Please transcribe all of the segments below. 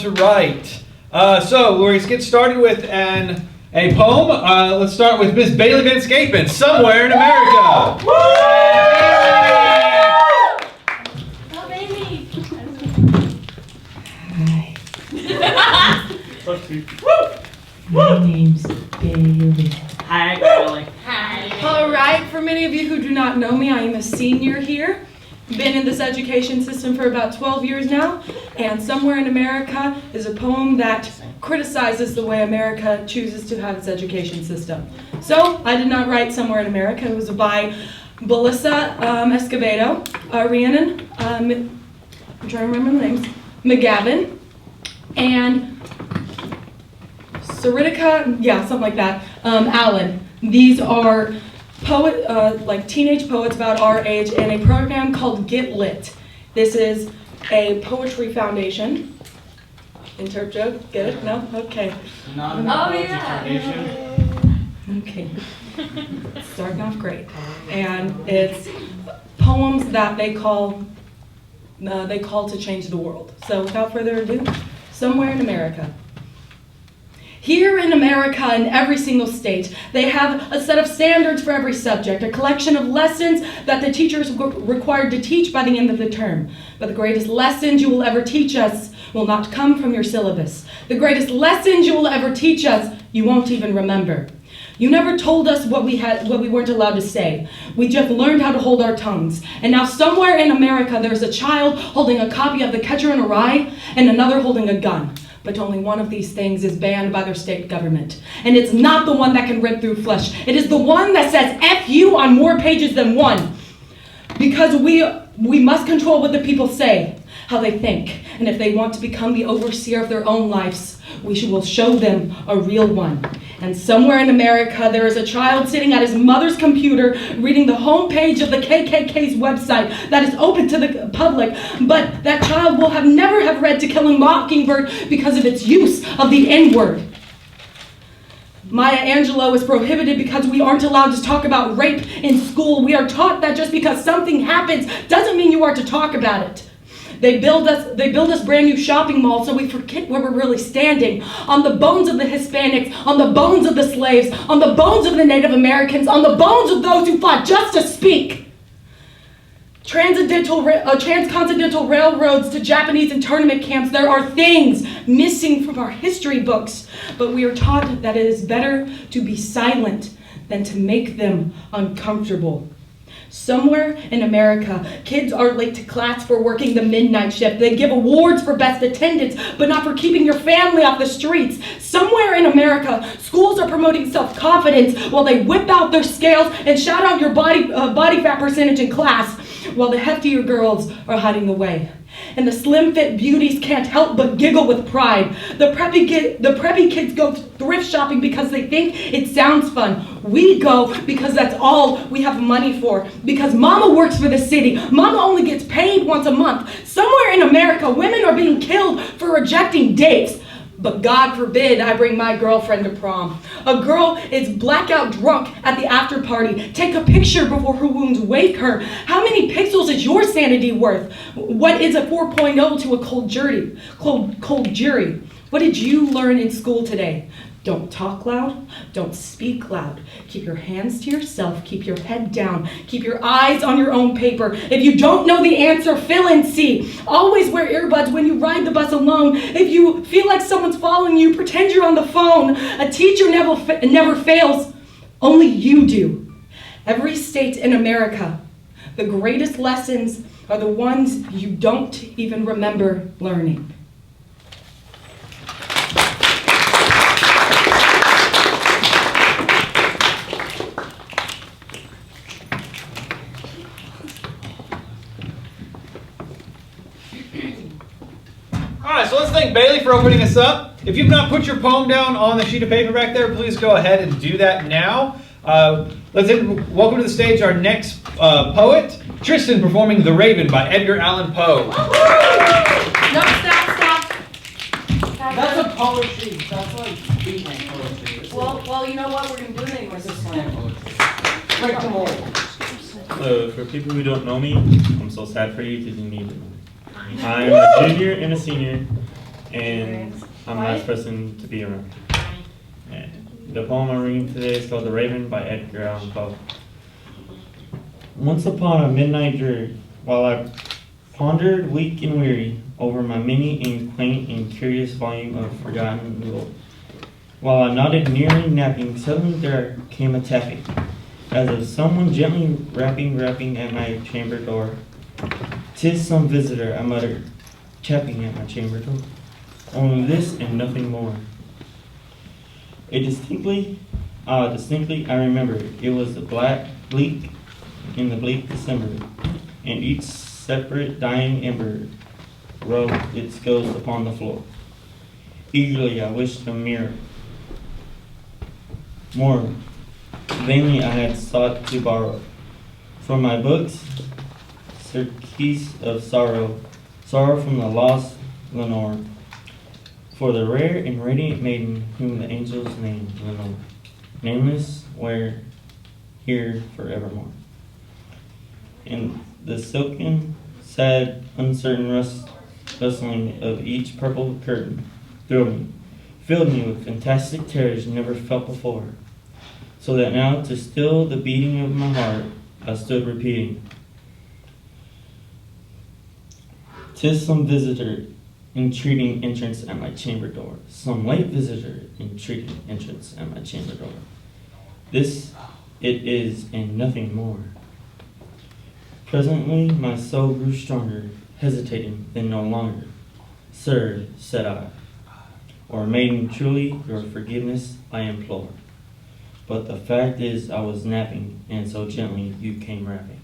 To write. So we're going to get started with a poem. Let's start with Miss Bailey Van Scapen, Somewhere in America. Oh, baby. Hi. My name's Bailey. Hi, Bailey. Hi. All right, for many of you who do not know me, I am a senior here. Been in this education system for about 12 years now, and Somewhere in America is a poem that criticizes the way America chooses to have its education system. So, I did not write Somewhere in America. It was by Melissa Escobedo, Rhiannon, I'm trying to remember the names, McGavin, and Saritica, yeah, something like that, Allen. These are like teenage poets about our age in a program called Get Lit. This is a poetry foundation. Insert joke? Get it? No? Okay. Oh, yeah. Okay. Starting off great. And it's poems that they call to change the world. So without further ado, Somewhere in America. Here in America, in every single state, they have a set of standards for every subject, a collection of lessons that the teachers were required to teach by the end of the term. But the greatest lessons you will ever teach us will not come from your syllabus. The greatest lessons you will ever teach us, you won't even remember. You never told us what we weren't allowed to say. We just learned how to hold our tongues. And now somewhere in America, there's a child holding a copy of The Catcher in the Rye and another holding a gun. But only one of these things is banned by their state government. And it's not the one that can rip through flesh. It is the one that says F you on more pages than one. Because we must control what the people say, how they think. And if they want to become the overseer of their own lives, we will show them a real one. And somewhere in America, there is a child sitting at his mother's computer reading the homepage of the KKK's website that is open to the public. But that child will never have read To Kill a Mockingbird because of its use of the N-word. Maya Angelou is prohibited because we aren't allowed to talk about rape in school. We are taught that just because something happens doesn't mean you are to talk about it. They build us brand new shopping malls so we forget where we're really standing. On the bones of the Hispanics, on the bones of the slaves, on the bones of the Native Americans, on the bones of those who fought just to speak. Transcontinental railroads to Japanese internment camps, there are things missing from our history books. But we are taught that it is better to be silent than to make them uncomfortable. Somewhere in America, kids are late to class for working the midnight shift. They give awards for best attendance, but not for keeping your family off the streets. Somewhere in America, schools are promoting self-confidence while they whip out their scales and shout out your body fat percentage in class, while the heftier girls are hiding away. And the slim fit beauties can't help but giggle with pride. The preppy kids go thrift shopping because they think it sounds fun. We go because that's all we have money for. Because mama works for the city. Mama only gets paid once a month. Somewhere in America, women are being killed for rejecting dates. But God forbid I bring my girlfriend to prom. A girl is blackout drunk at the after party. Take a picture before her wounds wake her. How many pixels is your sanity worth? What is a 4.0 to a cold jury? What did you learn in school today? Don't talk loud. Don't speak loud. Keep your hands to yourself. Keep your head down. Keep your eyes on your own paper. If you don't know the answer, fill in C. Always wear earbuds when you ride the bus alone. If you feel like someone's following you, pretend you're on the phone. A teacher never fails. Only you do. Every state in America, the greatest lessons are the ones you don't even remember learning. Alright, so let's thank Bailey for opening us up. If you've not put your poem down on the sheet of paper back there, please go ahead and do that now. Welcome to the stage our next poet, Tristan, performing The Raven by Edgar Allan Poe. No, stop. That's a poetry. That's like beat my poetry. Well, you know what? We're going to do it anyway. This is slam poetry. Break the mold. For people who don't know me, I'm so sad for you because you need to know me. I'm a junior and a senior and I'm the last person to be around. And the poem I'm reading today is called The Raven by Edgar Allan Poe. Once upon a midnight dreary, while I pondered weak and weary over my many and quaint and curious volume of forgotten lore, while I nodded nearly napping, suddenly there came a tapping, as of someone gently rapping at my chamber door. "'Tis some visitor," I muttered, tapping at my chamber door. Only this and nothing more. Distinctly, I remember it was the bleak December, and each separate dying ember rubbed its ghost upon the floor. Eagerly I wished a mirror. More vainly I had sought to borrow from my books surcease of sorrow from the lost Lenore, for the rare and radiant maiden whom the angels named Lenore, nameless where here forevermore. And the silken, sad, uncertain rustling of each purple curtain filled me with fantastic terrors never felt before, so that now to still the beating of my heart I stood repeating, "'Tis some visitor entreating entrance at my chamber door, some late visitor entreating entrance at my chamber door. This it is and nothing more." Presently my soul grew stronger, hesitating then no longer. "Sir," said I, "or maiden, truly your forgiveness I implore. But the fact is I was napping, and so gently you came rapping.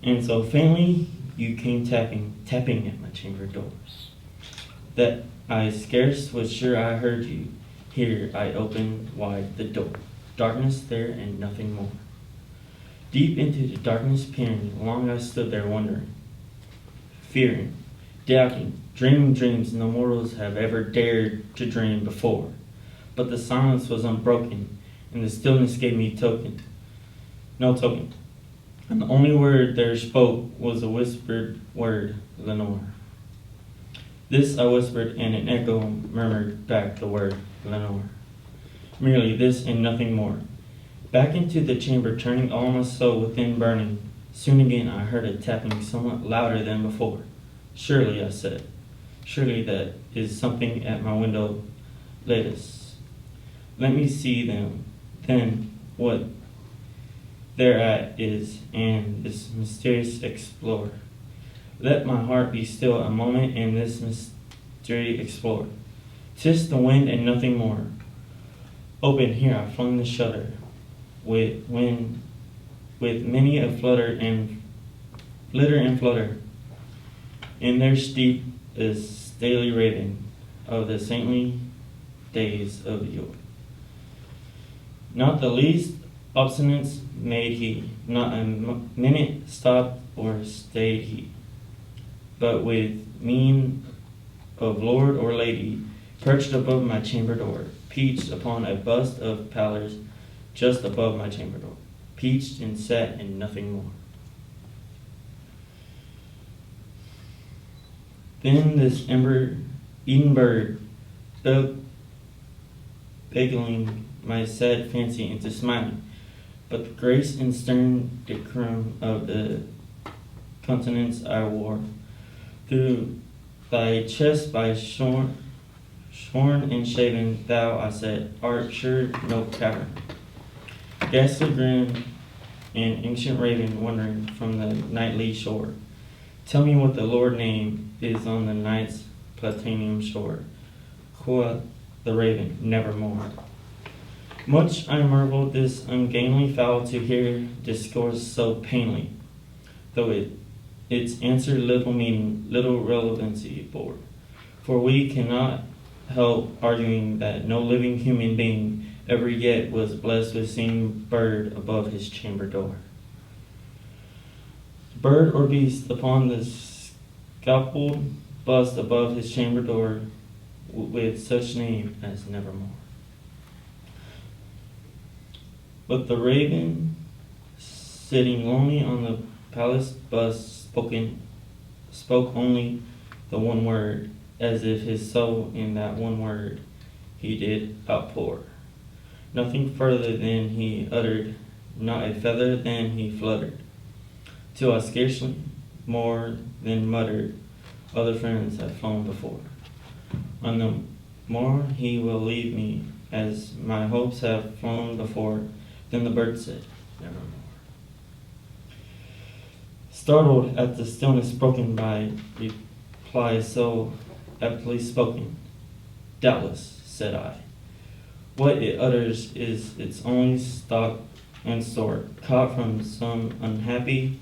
And so faintly you came tapping at my chamber doors, that I scarce was sure I heard you. Here I opened wide the door. Darkness there and nothing more. Deep into the darkness peering, long I stood there wondering, fearing, doubting, dreaming dreams no mortals have ever dared to dream before. But the silence was unbroken, and the stillness gave me no token. And the only word there spoke was a whispered word, Lenore. This I whispered, and an echo murmured back the word, Lenore. Merely this and nothing more. Back into the chamber, turning all my soul within burning. Soon again I heard a tapping somewhat louder than before. Surely, I said, surely that is something at my window lattice. Let me see them, then what thereat is, and this mysterious explore. Let my heart be still a moment, and this mystery explore. 'Tis the wind and nothing more. Open here I flung the shutter, with many a flutter and flutter. In there steep is daily raven of the saintly days of yore. Not the least obstinance made he, not a minute stopped or stayed he, but with mien of lord or lady, perched above my chamber door, peached upon a bust of pillars just above my chamber door, peached and sat and nothing more. Then this Eden bird, beguiling my sad fancy into smiling, but the grace and stern decorum of the countenance I wore, through thy chest by shorn and shaven, thou, I said, art sure no cavern. Ghastly grin and ancient raven wandering from the nightly shore. Tell me what the Lord name is on the night's platinum shore. Quoth the raven, nevermore. Much I marveled this ungainly fowl to hear discourse so plainly, though its answer little meaning, little relevancy bore. For we cannot help arguing that no living human being ever yet was blessed with seeing bird above his chamber door. Bird or beast upon the scalpeled bust above his chamber door, with such name as nevermore. But the raven, sitting lonely on the palace bust, spoke only the one word, as if his soul in that one word he did outpour. Nothing further than he uttered, not a feather than he fluttered, till I scarcely more than muttered, other friends have flown before. On the more he will leave me, as my hopes have flown before. Then the bird said, nevermore. Startled at the stillness broken by reply so aptly spoken, doubtless, said I, what it utters is its only stock and sort, caught from some unhappy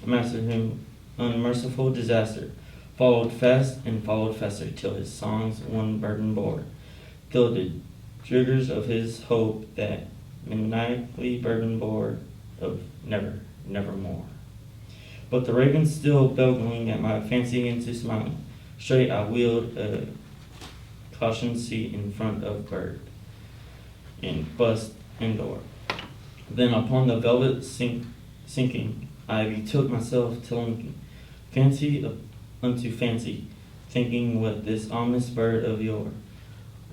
master whom unmerciful disaster followed fast and followed faster, till his songs one burden bore, till the triggers of his hope that maniacally burden bore of never, nevermore. But the raven still bellowing at my fancy into smiling, straight I wheeled a caution seat in front of bird, and bust and door. Then upon the velvet sinking, I betook myself to linking fancy unto fancy, thinking what this ominous bird of yore,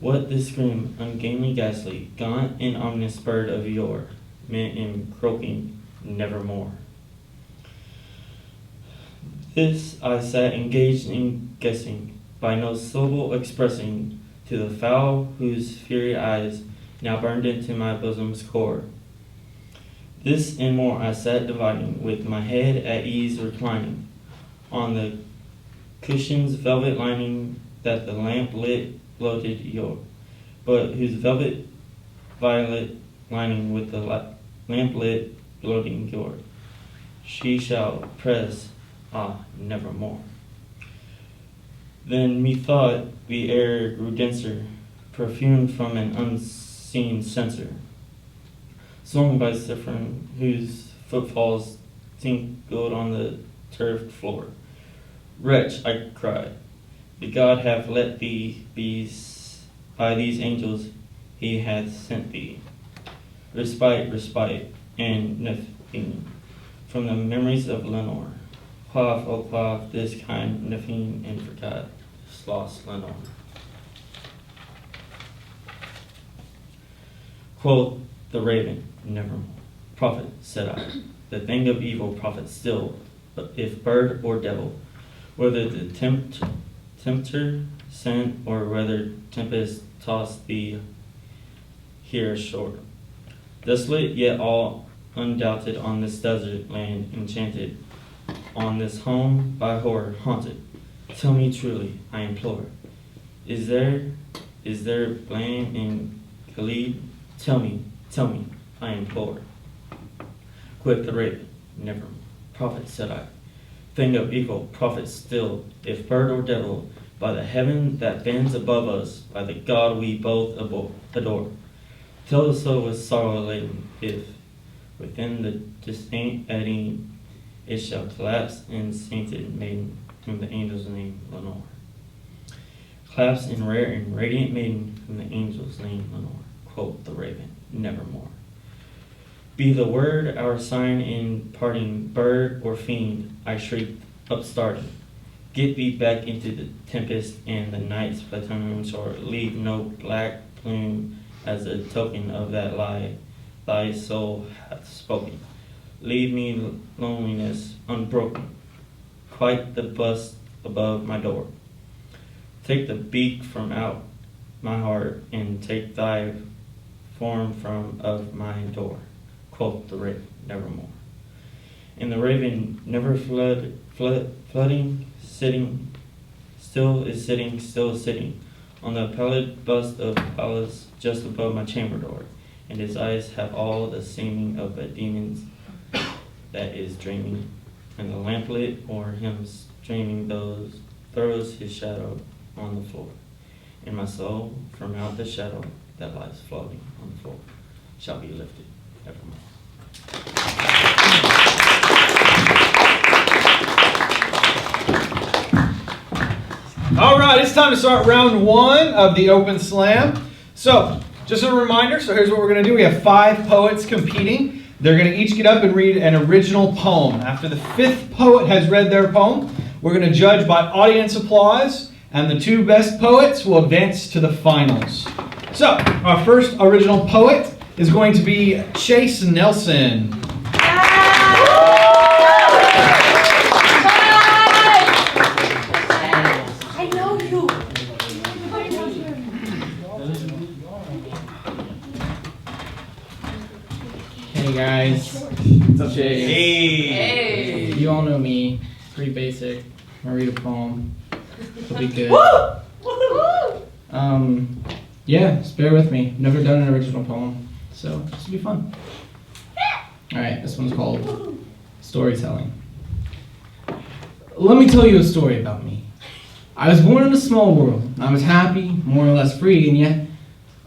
what this grim, ungainly, ghastly, gaunt and ominous bird of yore meant in croaking nevermore. This I sat engaged in guessing, by no syllable expressing, to the fowl whose fiery eyes now burned into my bosom's core. This and more I sat dividing, with my head at ease reclining on the cushion's velvet lining that the lamp lit floated yore, but whose velvet violet lining with the lamp lit floating yore she shall press, nevermore. Then methought the air grew denser, perfumed from an unseen censer, swung by Siphon, whose footfalls tinkled on the turfed floor. Wretch, I cried, the God hath let thee be by these angels he hath sent thee. Respite, respite, and nothing from the memories of Lenore. Quaff, oh quaff, this kind nothing and forgot this lost Lenore. Quoth the raven, nevermore. Prophet, said I, the thing of evil prophet still, if bird or devil, whether the tempter sent or whether tempest tossed thee here ashore. Desolate yet all undoubted on this desert land enchanted, on this home by horror haunted. Tell me truly, I implore, is there blame in Khalid? Tell me, I implore. Quoth the raven, never. Prophet, said I, thing of evil, prophet still, if bird or devil, by the heaven that bends above us, by the God we both adore. Tell the soul with sorrow laden, if within the distinct eddying it shall collapse in sainted maiden, whom the angels name Lenore. Collapse in rare and radiant maiden, whom the angels name Lenore. Quoth the raven, nevermore. Be the word our sign in parting, bird or fiend, I shrieked, upstarting. Get thee back into the tempest and the night's platoon shore. Leave no black plume as a token of that lie thy soul hath spoken. Leave me loneliness unbroken, quite the bust above my door. Take the beak from out my heart, and take thy form from of my door. Quoth the raven, nevermore. And the raven never flooding, sitting, still is sitting, on the pallid bust of Pallas just above my chamber door, and his eyes have all the seeming of a demon's that is dreaming, and the lamplit o'er him streaming throws his shadow on the floor, and my soul from out the shadow that lies floating on the floor shall be lifted evermore. All right, it's time to start round one of the Open Slam. So, just a reminder, so here's what we're going to do. We have 5 poets competing. They're going to each get up and read an original poem. After the 5th poet has read their poem, We're going to judge by audience applause, and the 2 best poets will advance to the finals. So, our first original poet is going to be Chase Nelson. I know you. Hey guys, what's up, Jay? Hey. You all know me. Pretty basic. I'm gonna read a poem. It'll be good. Yeah, just bear with me. Never done an original poem, so this will be fun. All right, this one's called Storytelling. Let me tell you a story about me. I was born in a small world. I was happy, more or less free, and yet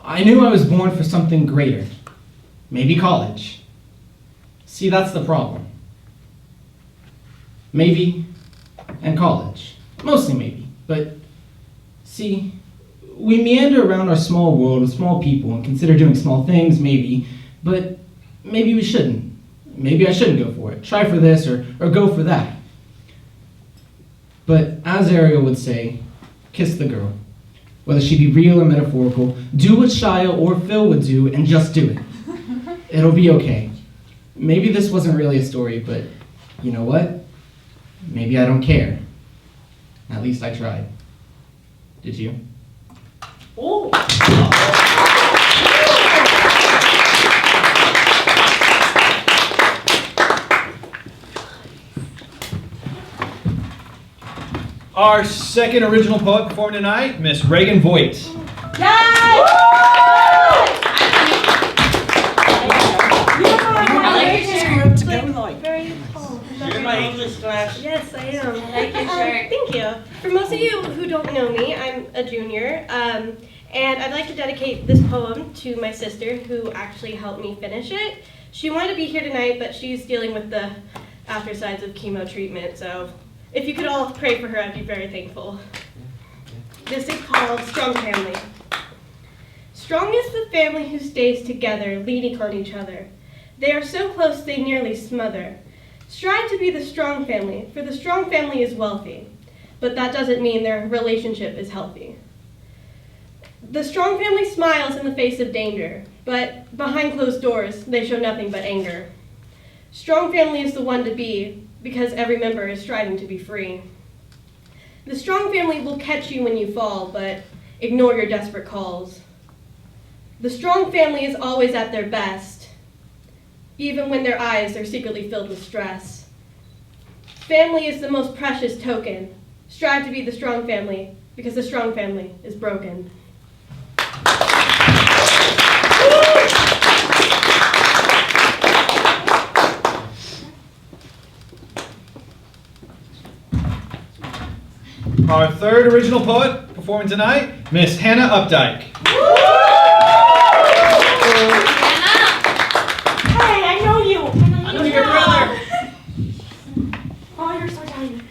I knew I was born for something greater. Maybe college. See, that's the problem. Maybe, and college. Mostly maybe. But, see, we meander around our small world with small people and consider doing small things, maybe, but maybe we shouldn't. Maybe I shouldn't go for it. Try for this or go for that. But as Ariel would say, kiss the girl. Whether she be real or metaphorical, do what Shia or Phil would do and just do it. It'll be okay. Maybe this wasn't really a story, but you know what? Maybe I don't care. At least I tried. Did you? Oh. Our second original poet performing tonight, Miss Reagan Voigt. Very tall. You're in my English class. Yes, I am. I like your shirt. Thank you. For most of you who don't know me, I'm a junior, and I'd like to dedicate this poem to my sister, who actually helped me finish it. She wanted to be here tonight, but she's dealing with the aftersides of chemo treatment, so if you could all pray for her, I'd be very thankful. This is called Strong Family. Strong is the family who stays together, leaning on each other. They are so close they nearly smother. Strive to be the strong family, for the strong family is wealthy, but that doesn't mean their relationship is healthy. The strong family smiles in the face of danger, but behind closed doors, they show nothing but anger. Strong family is the one to be, because every member is striving to be free. The strong family will catch you when you fall, but ignore your desperate calls. The strong family is always at their best, even when their eyes are secretly filled with stress. Family is the most precious token. Strive to be the strong family, because the strong family is broken. Our third original poet performing tonight, Miss Hannah Updike. Hey, I know you! I know your brother. Oh, you're so tiny.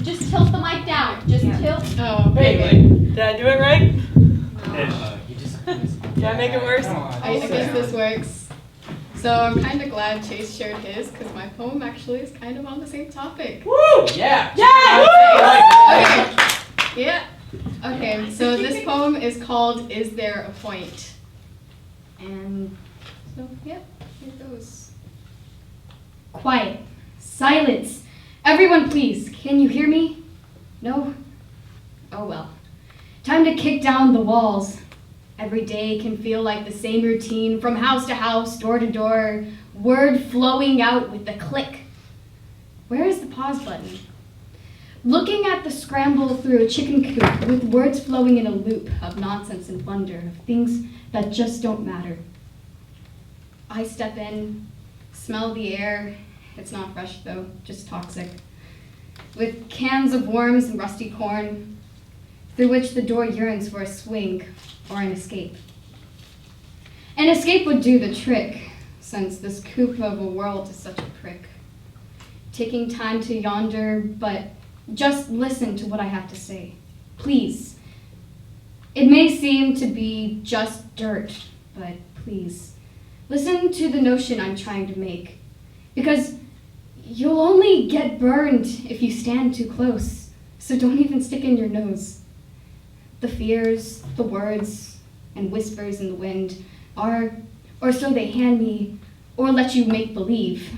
Just tilt the mic down. Just tilt. Oh, Bailey. Did I do it right? Did I make it worse? I guess this works. So I'm kind of glad Chase shared his because my poem actually is kind of on the same topic. Woo! Yeah. Okay. Yeah. Okay, so this poem is called Is There a Point? And so, yeah, here it goes. Quiet. Silence. Everyone, please. Can you hear me? No? Oh well. Time to kick down the walls. Every day can feel like the same routine, from house to house, door to door, word flowing out with a click. Where is the pause button? Looking at the scramble through a chicken coop with words flowing in a loop of nonsense and wonder, of things that just don't matter. I step in, smell the air. It's not fresh though, just toxic. With cans of worms and rusty corn, through which the door yearns for a swing or an escape. An escape would do the trick, since this coop of a world is such a prick. Taking time to yonder, but just listen to what I have to say. Please. It may seem to be just dirt, but please. Listen to the notion I'm trying to make. Because You'll only get burned if you stand too close, so don't even stick in your nose. The fears, the words, and whispers in the wind are, or so they hand me, or let you make believe.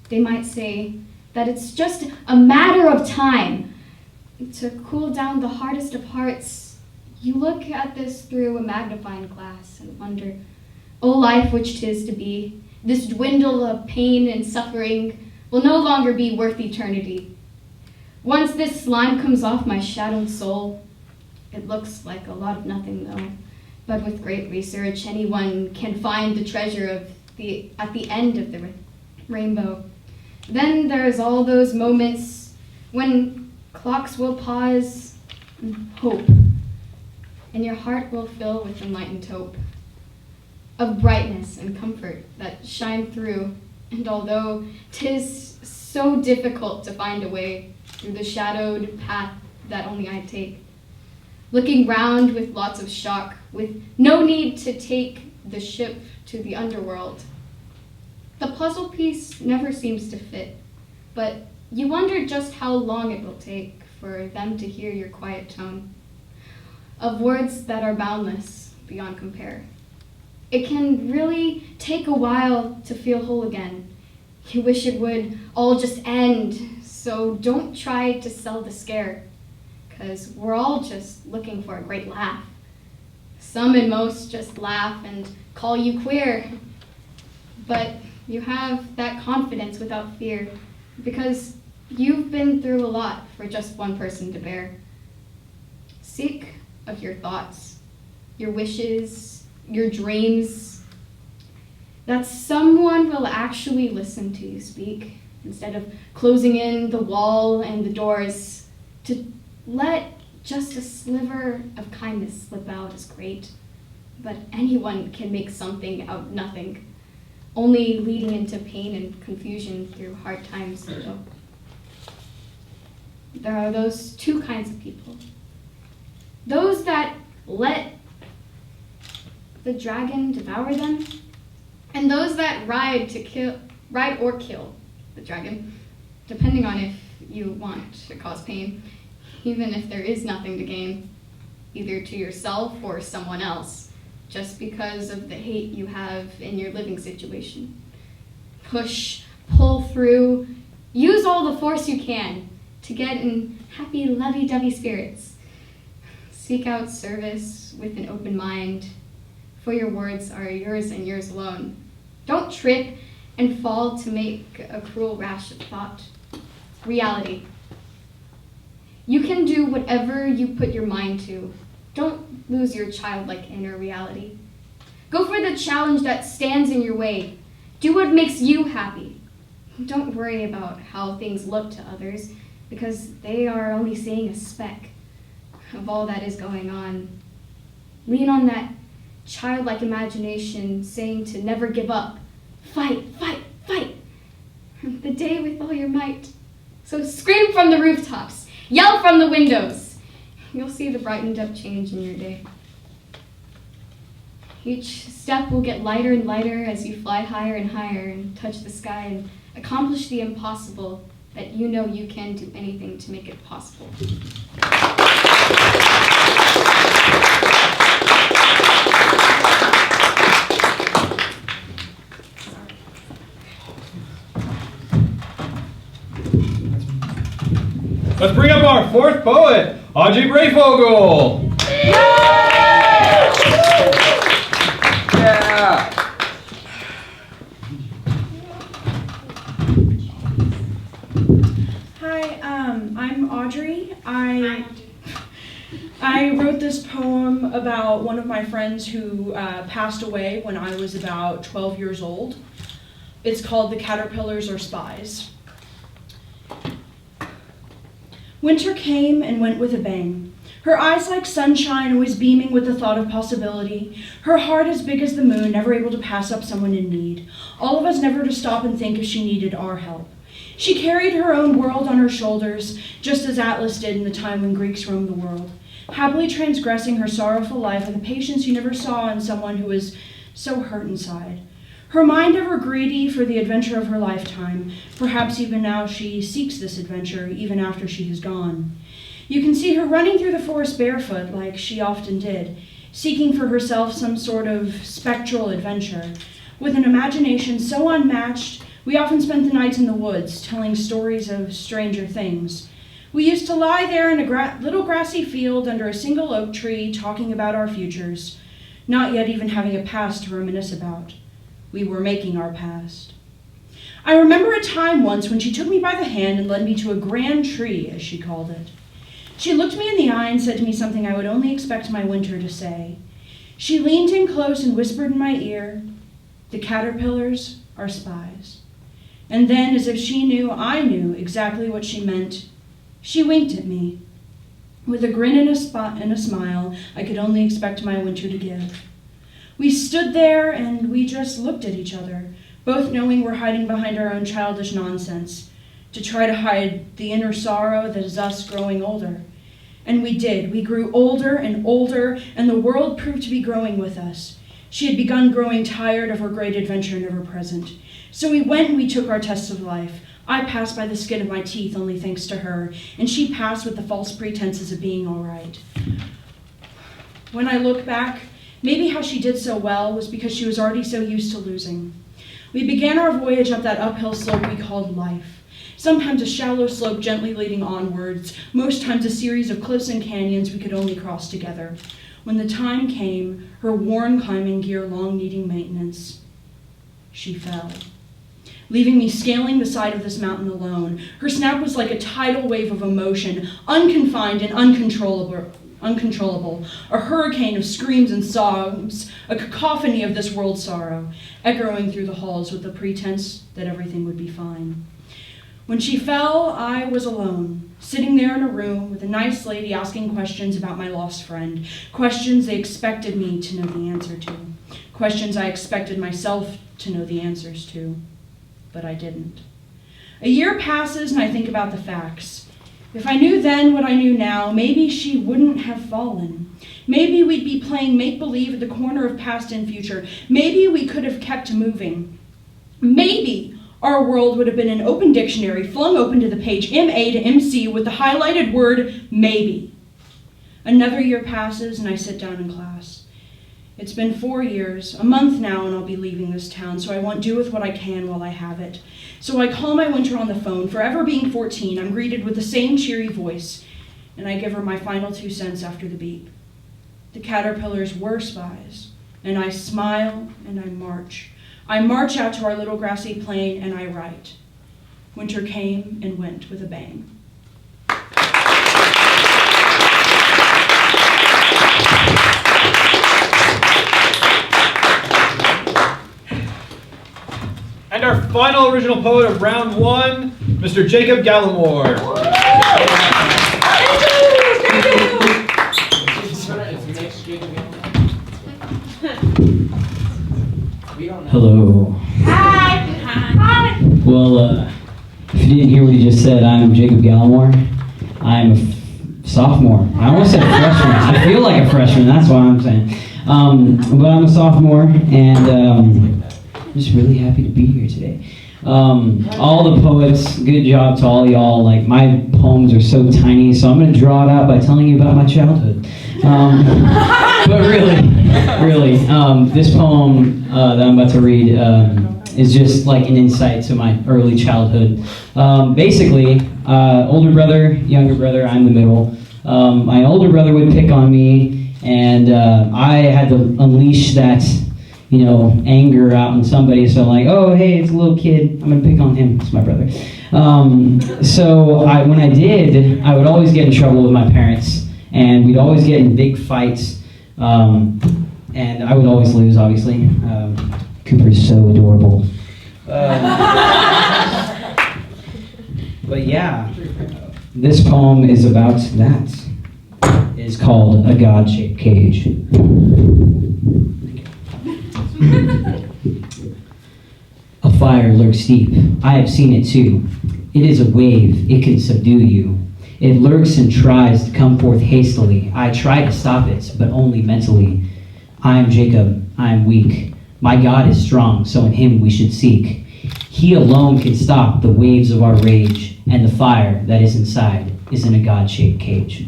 They might say that it's just a matter of time to cool down the hardest of hearts. You look at this through a magnifying glass and wonder, O life which 'tis to be, this dwindle of pain and suffering will no longer be worth eternity. Once this slime comes off my shadowed soul, it looks like a lot of nothing though, but with great research, anyone can find the treasure at the end of the rainbow. Then there's all those moments when clocks will pause and hope, and your heart will fill with enlightened hope of brightness and comfort that shine through. And although 'tis so difficult to find a way through the shadowed path that only I take, looking round with lots of shock, with no need to take the ship to the underworld, the puzzle piece never seems to fit, but you wonder just how long it will take for them to hear your quiet tone of words that are boundless beyond compare. It can really take a while to feel whole again. You wish it would all just end, so don't try to sell the scare, because we're all just looking for a great laugh. Some and most just laugh and call you queer, but you have that confidence without fear, because you've been through a lot for just one person to bear. Seek of your thoughts, your wishes, your dreams, that someone will actually listen to you speak, instead of closing in the wall and the doors. To let just a sliver of kindness slip out is great, but anyone can make something out of nothing, only leading into pain and confusion through hard times. So there are those two kinds of people. Those that let the dragon devour them, and those that ride or kill the dragon, depending on if you want to cause pain, even if there is nothing to gain, either to yourself or someone else, just because of the hate you have in your living situation. Push, pull through, use all the force you can to get in happy, lovey-dovey spirits. Seek out service with an open mind, for your words are yours and yours alone. Don't trip and fall to make a cruel rash of thought. Reality. You can do whatever you put your mind to. Don't lose your childlike inner reality. Go for the challenge that stands in your way. Do what makes you happy. Don't worry about how things look to others, because they are only seeing a speck of all that is going on. Lean on that childlike imagination, saying to never give up. Fight, fight, fight. The day with all your might. So scream from the rooftops, yell from the windows. You'll see the brightened up change in your day. Each step will get lighter and lighter as you fly higher and higher and touch the sky and accomplish the impossible, that you know you can do anything to make it possible. Let's bring up our fourth poet, Audrey Brayfogle. Yeah. Hi, I'm Audrey. I wrote this poem about one of my friends who passed away when I was about 12 years old. It's called The Caterpillars Are Spies. Winter came and went with a bang. Her eyes like sunshine, always beaming with the thought of possibility. Her heart as big as the moon, never able to pass up someone in need. All of us never to stop and think if she needed our help. She carried her own world on her shoulders, just as Atlas did in the time when Greeks roamed the world, happily transgressing her sorrowful life with a patience you never saw in someone who was so hurt inside. Her mind ever greedy for the adventure of her lifetime. Perhaps even now she seeks this adventure, even after she has gone. You can see her running through the forest barefoot, like she often did, seeking for herself some sort of spectral adventure. With an imagination so unmatched, we often spent the nights in the woods, telling stories of stranger things. We used to lie there in a little grassy field under a single oak tree, talking about our futures, not yet even having a past to reminisce about. We were making our past. I remember a time once when she took me by the hand and led me to a grand tree, as she called it. She looked me in the eye and said to me something I would only expect my winter to say. She leaned in close and whispered in my ear, "The caterpillars are spies." And then, as if she knew I knew exactly what she meant, she winked at me, with a grin and a smile I could only expect my winter to give. We stood there and we just looked at each other, both knowing we're hiding behind our own childish nonsense, to try to hide the inner sorrow that is us growing older. And we did. We grew older, and the world proved to be growing with us. She had begun growing tired of her great adventure never present. So we went and we took our tests of life. I passed by the skin of my teeth only thanks to her, and she passed with the false pretenses of being all right. When I look back, maybe how she did so well was because she was already so used to losing. We began our voyage up that uphill slope we called life. Sometimes a shallow slope gently leading onwards, most times a series of cliffs and canyons we could only cross together. When the time came, her worn climbing gear long needing maintenance, she fell, leaving me scaling the side of this mountain alone. Her snap was like a tidal wave of emotion, unconfined and uncontrollable, a hurricane of screams and sobs, a cacophony of this world's sorrow, echoing through the halls with the pretense that everything would be fine. When she fell, I was alone, sitting there in a room with a nice lady asking questions about my lost friend, questions they expected me to know the answer to, questions I expected myself to know the answers to, but I didn't. A year passes and I think about the facts. If I knew then what I knew now, maybe she wouldn't have fallen. Maybe we'd be playing make-believe at the corner of past and future. Maybe we could have kept moving. Maybe our world would have been an open dictionary flung open to the page MA to MC with the highlighted word maybe. Another year passes and I sit down in class. It's been 4 years, a month now, and I'll be leaving this town, so I want to do with what I can while I have it. So I call my winter on the phone. Forever being 14, I'm greeted with the same cheery voice, and I give her my final 2 cents after the beep. The caterpillars were spies, and I smile and I march. I march out to our little grassy plain and I write. Winter came and went with a bang. And our final original poet of round 1, Mr. Jacob Gallimore. Hello. Hi. Hi. Well, if you didn't hear what he just said, I'm Jacob Gallimore. I'm a sophomore. I almost said freshman. I feel like a freshman, that's what I'm saying. But I'm a sophomore, and I'm just really happy to be here today. All the poets, good job to all y'all. Like, my poems are so tiny, so I'm going to draw it out by telling you about my childhood. But really, this poem that I'm about to read is just like an insight to my early childhood. Basically, older brother, younger brother, I'm the middle. My older brother would pick on me, and I had to unleash that, anger out on somebody. So I'm like, oh, hey, it's a little kid. I'm going to pick on him. It's my brother. So when I did, I would always get in trouble with my parents, and we'd always get in big fights. And I would always lose, obviously. Cooper's so adorable. But yeah, this poem is about that. It is called A God-Shaped Cage. A fire lurks deep. I have seen it too. It is a wave. It can subdue you. It lurks and tries to come forth hastily. I try to stop it, but only mentally. I am Jacob. I am weak. My God is strong, so in him we should seek. He alone can stop the waves of our rage, and the fire that is inside is in a God-shaped cage.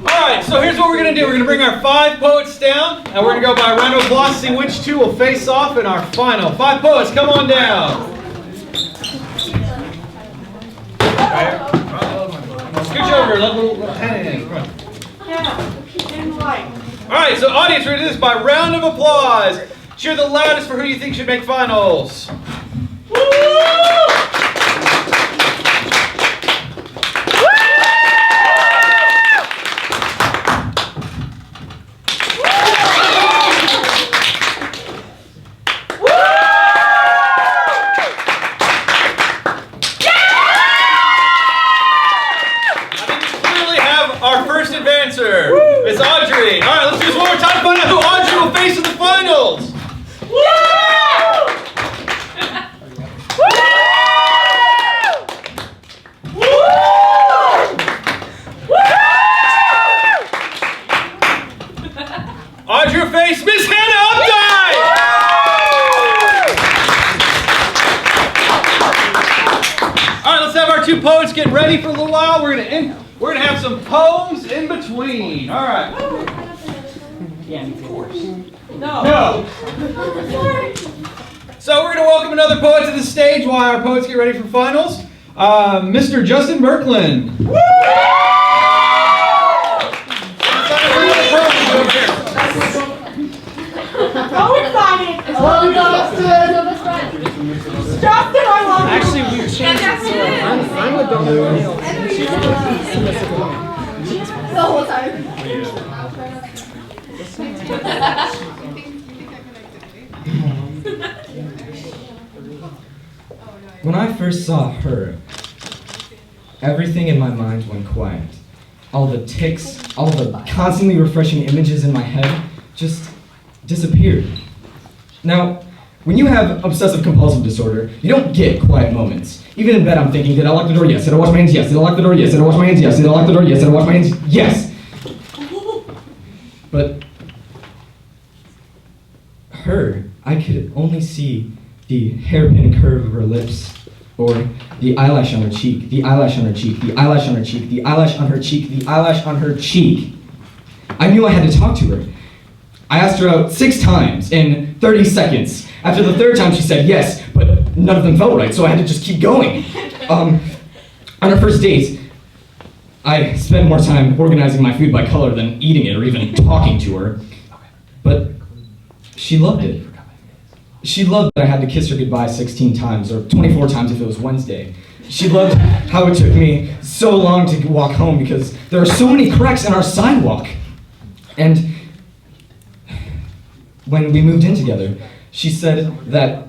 Alright, so here's what we're going to do. We're going to bring our 5 poets down, and we're going to go by a round of applause, see which 2 will face off in our final. 5 poets, come on down. Scooch over, let little Hannah in. Alright, so audience, we're going to do this by round of applause. Cheer the loudest for who you think should make finals. Our first advancer, Miss Audrey. All right, let's do this one more time to find out who Audrey will face in the finals. Audrey will face Miss Hannah Updike. All right, let's have our 2 poets get ready for a little while. We're gonna have some poems in between. All right. Yeah, of course. No. So we're gonna welcome another poet to the stage while our poets get ready for finals. Mr. Justin Birkland. So excited! Justin, I love you! Actually, we've changed it. I'm adult male. The whole time. When I first saw her, everything in my mind went quiet. All the tics, all the constantly refreshing images in my head just disappeared. Now, when you have obsessive compulsive disorder, you don't get quiet moments. Even in bed, I'm thinking, did I lock the door? Yes. Did I wash my hands? Yes. Did I lock the door? Yes. Did I wash my hands? Yes. Did I lock the door? Yes. Did I wash my hands? Yes. But her, I could only see the hairpin curve of her lips, or the eyelash on her cheek, the eyelash on her cheek, the eyelash on her cheek, the eyelash on her cheek, the eyelash on her cheek. I knew I had to talk to her. I asked her out 6 times in 30 seconds. After the 3rd time, she said yes, but none of them felt right, so I had to just keep going. On our first date, I spent more time organizing my food by color than eating it or even talking to her. But she loved it. She loved that I had to kiss her goodbye 16 times, or 24 times if it was Wednesday. She loved how it took me so long to walk home because there are so many cracks in our sidewalk. And when we moved in together, she said that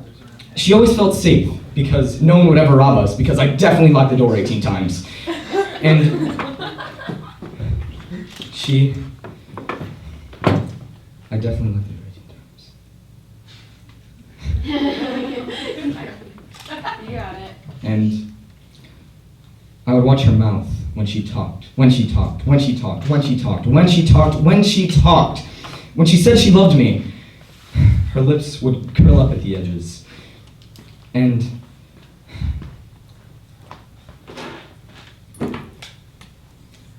she always felt safe because no one would ever rob us because I definitely locked the door 18 times. And I definitely locked the door 18 times. You got it. And I would watch her mouth when she talked, when she talked, when she talked, when she talked, when she talked, when she talked. When she said she loved me, her lips would curl up at the edges. And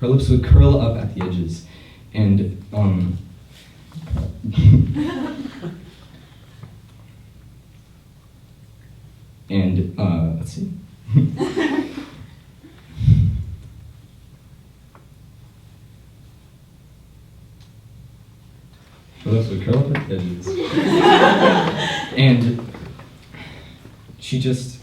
her lips would curl up at the edges. And let's see. Her lips would curl up at the edges. And she just...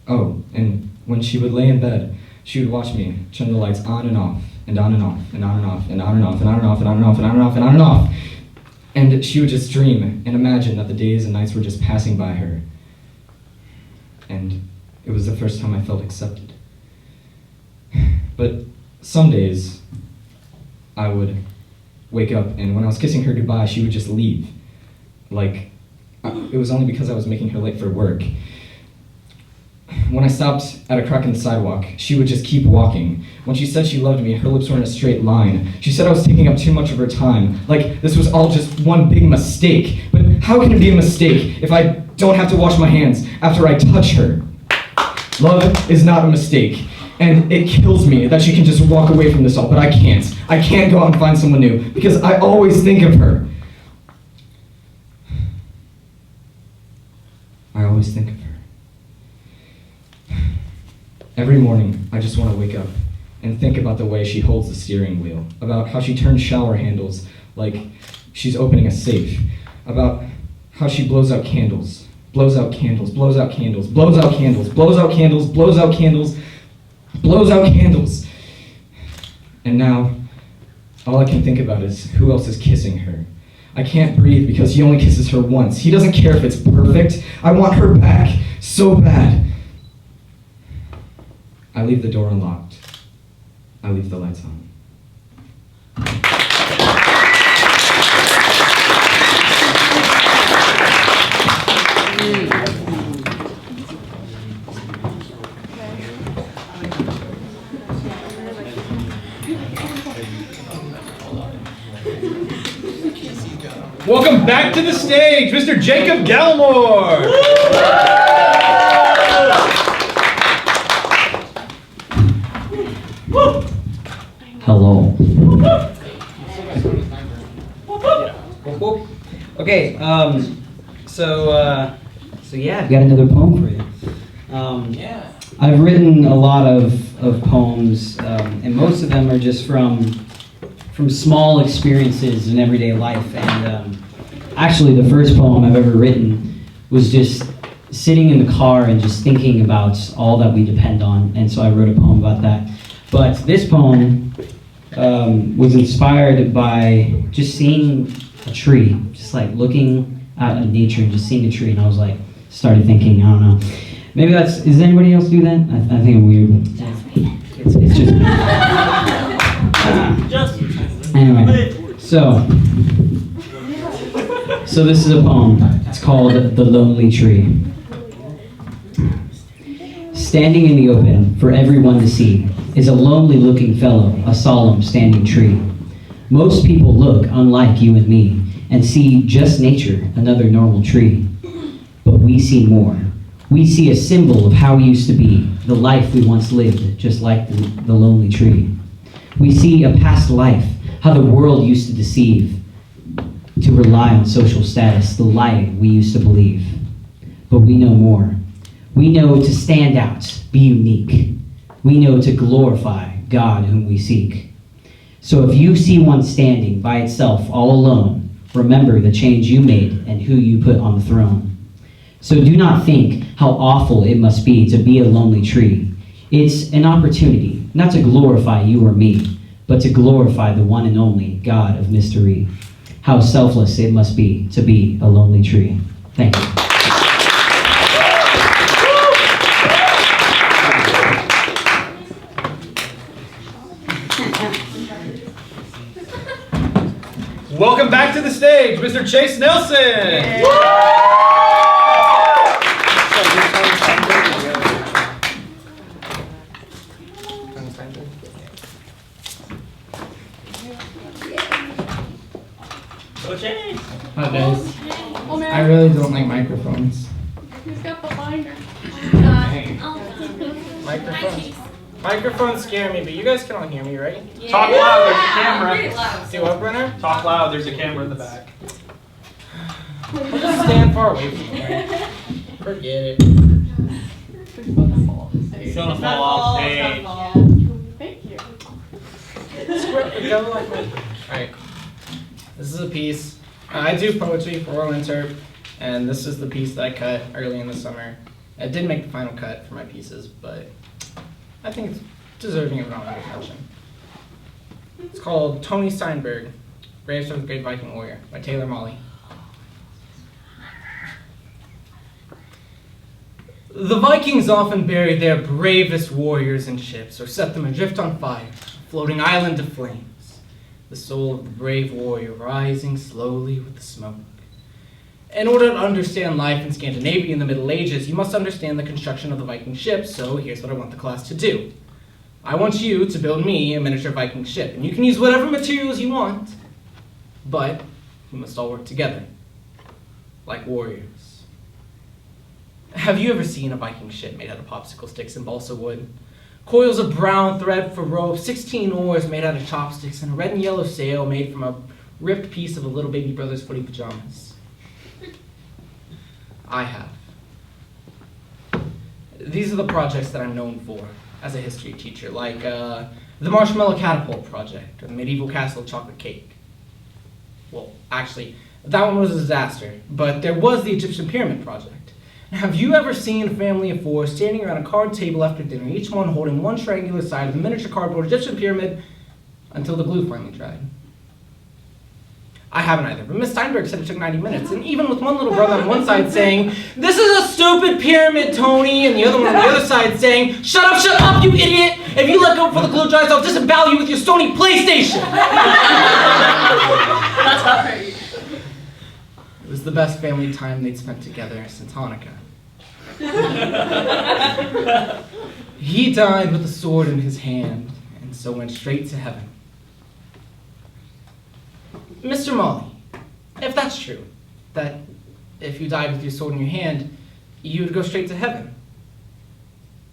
Oh, and when she would lay in bed, she would watch me turn the lights on and off, and on and off, and on and off, and on and off, and on and off, and on and off, and on and off, and on and off. And she would just dream and imagine that the days and nights were just passing by her. And it was the first time I felt accepted. But some days, I would wake up, and when I was kissing her goodbye, she would just leave. Like It was only because I was making her late for work. When I stopped at a crack in the sidewalk, she would just keep walking. When she said she loved me, her lips were in a straight line. She said I was taking up too much of her time, like this was all just one big mistake. But how can it be a mistake if I don't have to wash my hands after I touch her? Love is not a mistake, and it kills me that she can just walk away from this all, but I can't. I can't go out and find someone new, because I always think of her. I always think of her. Every morning, I just want to wake up and think about the way she holds the steering wheel, about how she turns shower handles like she's opening a safe, about how she blows out candles, blows out candles, blows out candles, blows out candles, blows out candles, blows out candles, blows out candles. And now, all I can think about is who else is kissing her. I can't breathe because he only kisses her once. He doesn't care if it's perfect. I want her back so bad. I leave the door unlocked. I leave the lights on. Welcome back to the stage, Mr. Jacob Gallimore. Hello. Okay, so yeah, I've got another poem for you. I've written a lot of poems, and most of them are just from small experiences in everyday life. And actually, the first poem I've ever written was just sitting in the car and just thinking about all that we depend on. And so I wrote a poem about that. But this poem was inspired by just seeing a tree, just like looking out at nature and just seeing a tree. And I was like, started thinking, I don't know. Maybe does anybody else do that? I think I'm weird. It's just me. Anyway, so this is a poem. It's called The Lonely Tree. Standing in the open for everyone to see is a lonely-looking fellow, a solemn standing tree. Most people look unlike you and me and see just nature, another normal tree. But we see more. We see a symbol of how we used to be, the life we once lived, just like the lonely tree. We see a past life, how the world used to deceive, to rely on social status, the lie we used to believe. But we know more. We know to stand out, be unique. We know to glorify God whom we seek. So if you see one standing by itself all alone, remember the change you made and who you put on the throne. So do not think how awful it must be to be a lonely tree. It's an opportunity, not to glorify you or me, but to glorify the one and only God of mystery. How selfless it must be to be a lonely tree. Thank you. Welcome back to the stage, Mr. Chase Nelson. Hi guys. I really don't like microphones. Who's got the binder? Microphones scare me, but you guys can all hear me, right? Yeah. Talk loud, there's a camera. Read it loud. Do what, Brenner? Talk loud, there's a camera in the back. We'll just stand far away from you, right? Forget it. He's gonna fall off stage. Thank you. Alright. This is a piece. I do poetry for Royal Interp, and this is the piece that I cut early in the summer. It didn't make the final cut for my pieces, but I think it's deserving of an honorable mention. It's called Tony Steinberg, Graves of the Great Viking Warrior by Taylor Molly. The Vikings often buried their bravest warriors in ships or set them adrift on fire, a floating island of flames, the soul of the brave warrior rising slowly with the smoke. In order to understand life in Scandinavia in the Middle Ages, you must understand the construction of the Viking ship, so here's what I want the class to do. I want you to build me a miniature Viking ship, and you can use whatever materials you want, but we must all work together, like warriors. Have you ever seen a Viking ship made out of popsicle sticks and balsa wood? Coils of brown thread for rope, 16 oars made out of chopsticks, and a red and yellow sail made from a ripped piece of a little baby brother's footy pajamas. I have. These are the projects that I'm known for as a history teacher, like the Marshmallow Catapult Project, or the Medieval Castle Chocolate Cake. Well, actually, that one was a disaster, but there was the Egyptian Pyramid Project. Have you ever seen a family of four standing around a card table after dinner, each one holding one triangular side of the miniature cardboard Egyptian pyramid until the glue finally dried? I haven't either, but Miss Steinberg said it took 90 minutes, and even with one little brother on one side saying, "This is a stupid pyramid, Tony," and the other one on the other side saying, shut up, you idiot! If you let go before the glue dries, I'll disembowel you with your stony PlayStation!" That's hard. It was the best family time they'd spent together since Hanukkah. He died with a sword in his hand, and so went straight to heaven. Mr. Molly, if that's true, that if you died with your sword in your hand, you would go straight to heaven.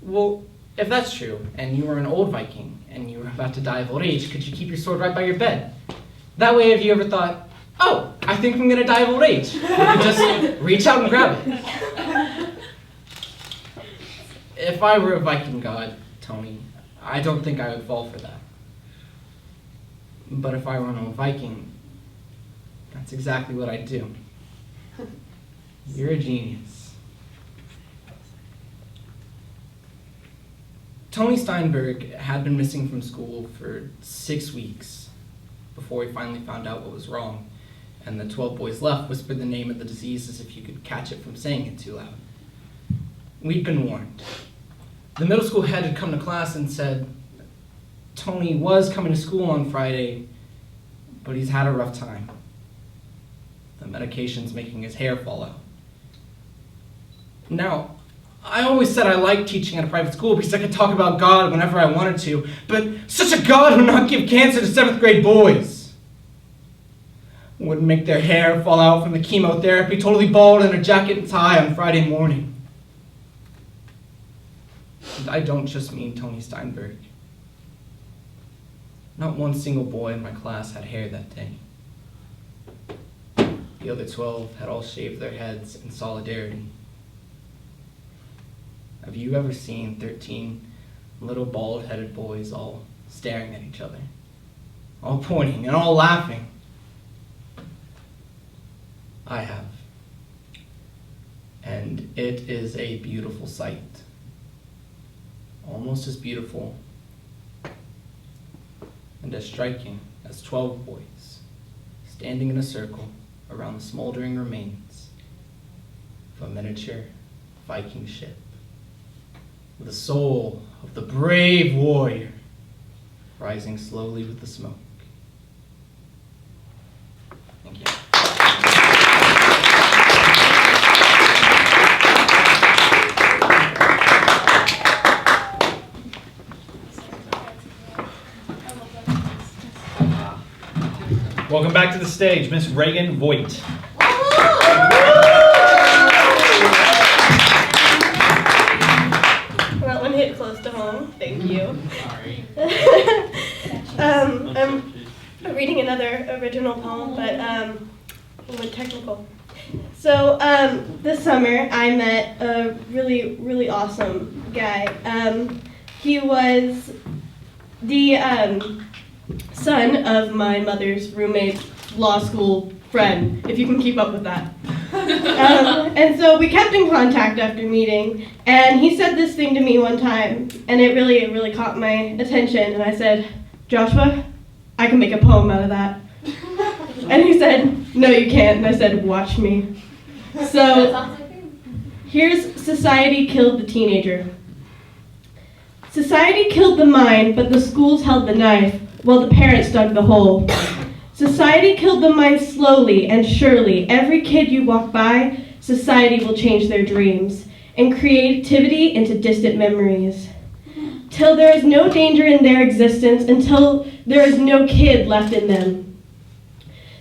Well, if that's true, and you were an old Viking, and you were about to die of old age, could you keep your sword right by your bed? That way, if you ever thought, "Oh, I think I'm going to die of old age," you could just reach out and grab it. If I were a Viking god, Tony, I don't think I would fall for that. But if I were an old Viking, that's exactly what I'd do. You're a genius. Tony Steinberg had been missing from school for 6 weeks before he finally found out what was wrong, and the 12 boys left whispered the name of the disease as if you could catch it from saying it too loud. We'd been warned. The middle school head had come to class and said, Tony was coming to school on Friday, but he's had a rough time. The medication's making his hair fall out. Now, I always said I liked teaching at a private school because I could talk about God whenever I wanted to, but such a God would not give cancer to 7th grade boys. Wouldn't make their hair fall out from the chemotherapy, totally bald in a jacket and tie on Friday morning. And I don't just mean Tony Steinberg. Not one single boy in my class had hair that day. The other 12 had all shaved their heads in solidarity. Have you ever seen 13 little bald-headed boys all staring at each other, all pointing and all laughing? I have. And it is a beautiful sight. Almost as beautiful and as striking as 12 boys standing in a circle around the smoldering remains of a miniature Viking ship, with the soul of the brave warrior rising slowly with the smoke. Thank you. Welcome back to the stage, Miss Reagan Voigt. That one hit close to home. Thank you. Sorry. I'm reading another original poem, but I went technical. So this summer I met a really, really awesome guy. He was the son of my mother's roommate's law school friend, if you can keep up with that. And so we kept in contact after meeting, and he said this thing to me one time, and it really caught my attention, and I said, Joshua, I can make a poem out of that. And he said, no you can't, and I said, watch me. So here's Society Killed the Teenager. Society killed the mind, but the schools held the knife, while the parents dug the hole. Society killed the mind slowly and surely. Every kid you walk by, society will change their dreams and creativity into distant memories. Till there is no danger in their existence, until there is no kid left in them.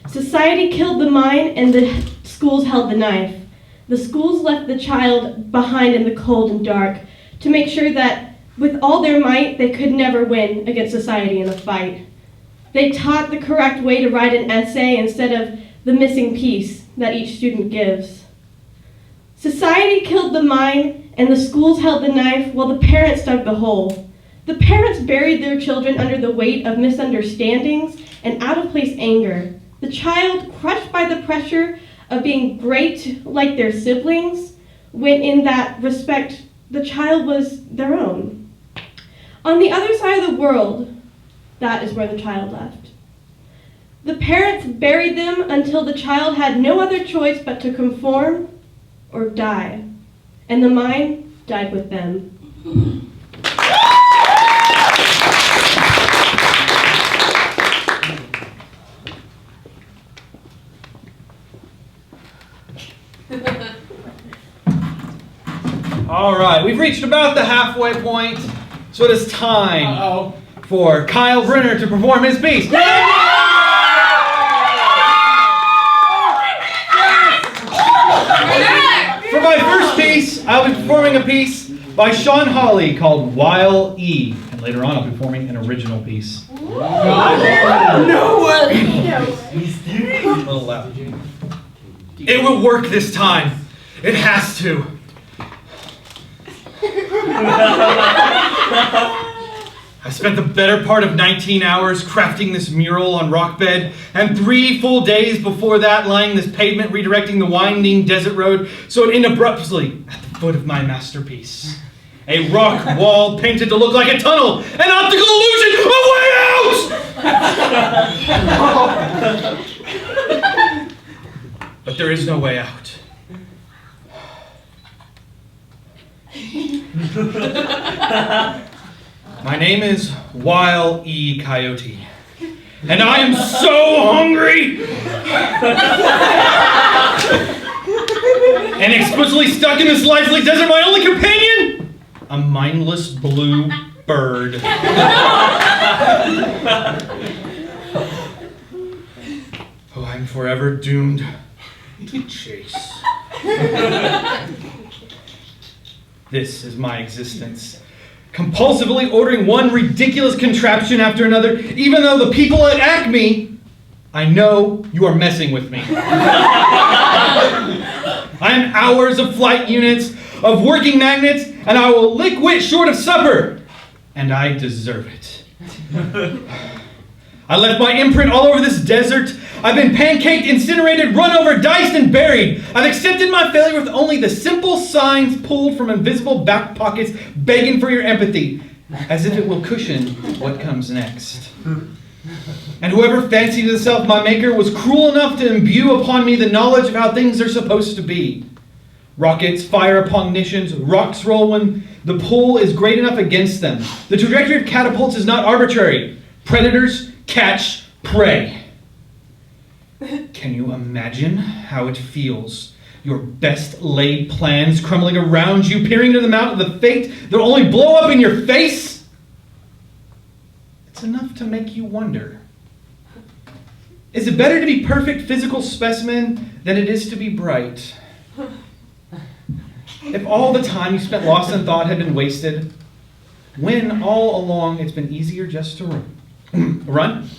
Society killed the mind and the schools held the knife. The schools left the child behind in the cold and dark to make sure that with all their might, they could never win against society in a fight. They taught the correct way to write an essay instead of the missing piece that each student gives. Society killed the mind and the schools held the knife while the parents dug the hole. The parents buried their children under the weight of misunderstandings and out-of-place anger. The child, crushed by the pressure of being great like their siblings, when in that respect, the child was their own. On the other side of the world, that is where the child left. The parents buried them until the child had no other choice but to conform or die, and the mind died with them. All right, we've reached about the halfway point, so it is time for Kyle Brenner to perform his piece. For my first piece, I'll be performing a piece by Sean Hawley called While E. And later on, I'll be performing an original piece. No way! A little loud. It will work this time. It has to. I spent the better part of 19 hours crafting this mural on rock bed, and 3 full days before that lying this pavement redirecting the winding desert road so it ended abruptly at the foot of my masterpiece. A rock wall painted to look like a tunnel, an optical illusion, a way out! But there is no way out. My name is Weil E. Coyote, and I am so hungry and explicitly stuck in this lifeless desert. My only companion, a mindless blue bird. Oh, I'm forever doomed to chase. This is my existence. Compulsively ordering one ridiculous contraption after another, even though the people at Acme, I know you are messing with me. I'm hours of flight units, of working magnets, and I will lick wit short of supper. And I deserve it. I left my imprint all over this desert. I've been pancaked, incinerated, run over, diced, and buried. I've accepted my failure with only the simple signs pulled from invisible back pockets begging for your empathy, as if it will cushion what comes next. And whoever fancied himself my maker was cruel enough to imbue upon me the knowledge of how things are supposed to be. Rockets fire upon nations, rocks roll when the pull is great enough against them. The trajectory of catapults is not arbitrary. Predators catch prey. Can you imagine how it feels? Your best laid plans crumbling around you, peering into the mouth of the fate that will only blow up in your face? It's enough to make you wonder. Is it better to be perfect physical specimen than it is to be bright? If all the time you spent lost in thought had been wasted, when all along it's been easier just to run?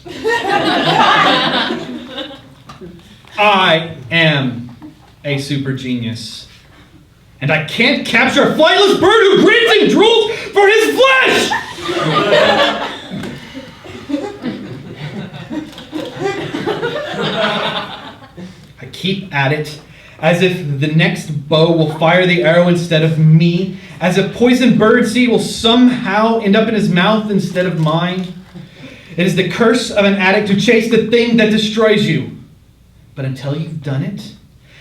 I am a super genius. And I can't capture a flightless bird who grins and drools for his flesh! I keep at it as if the next bow will fire the arrow instead of me, as if poison bird seed will somehow end up in his mouth instead of mine. It is the curse of an addict to chase the thing that destroys you. But until you've done it,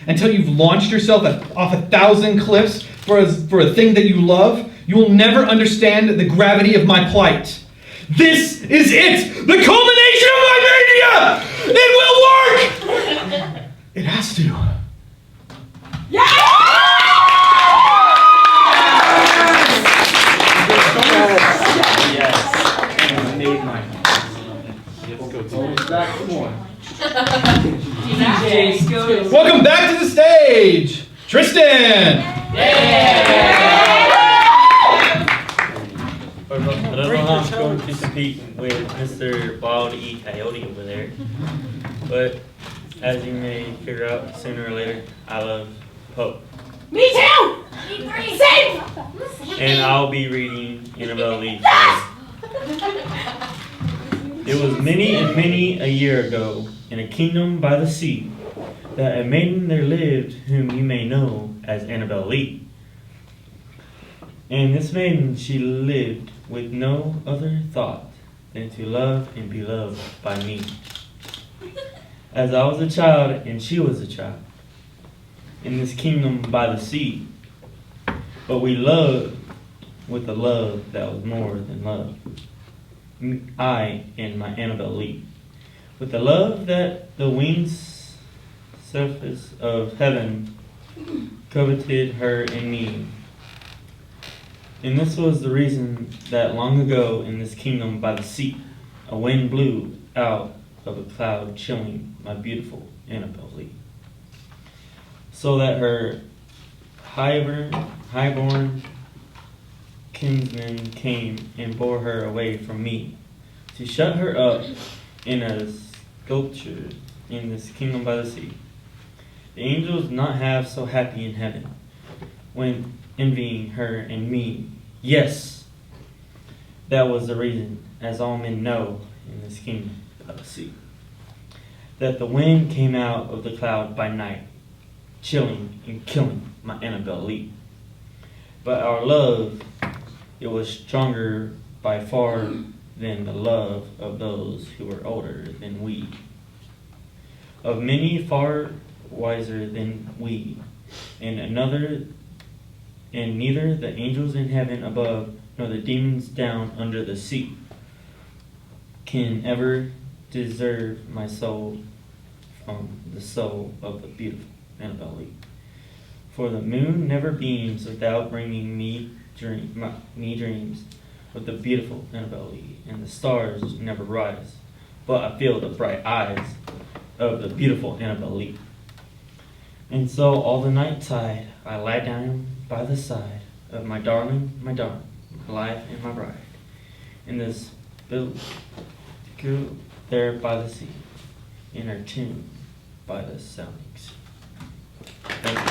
until you've launched yourself off 1,000 cliffs for a thing that you love, you will never understand the gravity of my plight. This is it! The culmination of my mania! It will work! It has to. Welcome back to the stage, Tristan. I don't know how I'm going to compete with Mr. Wild E. Coyote over there, but as you may figure out sooner or later, I love Poe. Me too! Same! And I'll be reading Annabelle Lee. It was many and many a year ago, in a kingdom by the sea, that a maiden there lived whom you may know as Annabelle Lee. And this maiden she lived with no other thought than to love and be loved by me. As I was a child and she was a child, in this kingdom by the sea, but we loved with a love that was more than love. I and my Annabelle Lee, with the love that the wings surface of heaven coveted her and me. And this was the reason that long ago in this kingdom by the sea, a wind blew out of a cloud chilling my beautiful Annabelle Lee, so that her highborn kinsmen came and bore her away from me, to shut her up in a sculpture in this kingdom by the sea. The angels not have so happy in heaven, when envying her and me. Yes, that was the reason, as all men know in this kingdom by the sea, that the wind came out of the cloud by night, chilling and killing my Annabelle Lee. But our love, it was stronger by far than the love of those who were older than we, of many far wiser than we, and neither the angels in heaven above nor the demons down under the sea can ever deserve my soul from the soul of the beautiful Annabelle Lee. For the moon never beams without bringing me dreams of the beautiful Annabelle Lee, and the stars never rise, but I feel the bright eyes of the beautiful Annabelle Lee. And so all the night tide I lie down by the side of my darling, my life and my bride, in this built there by the sea, in her tomb by the sounding sea. Thank you.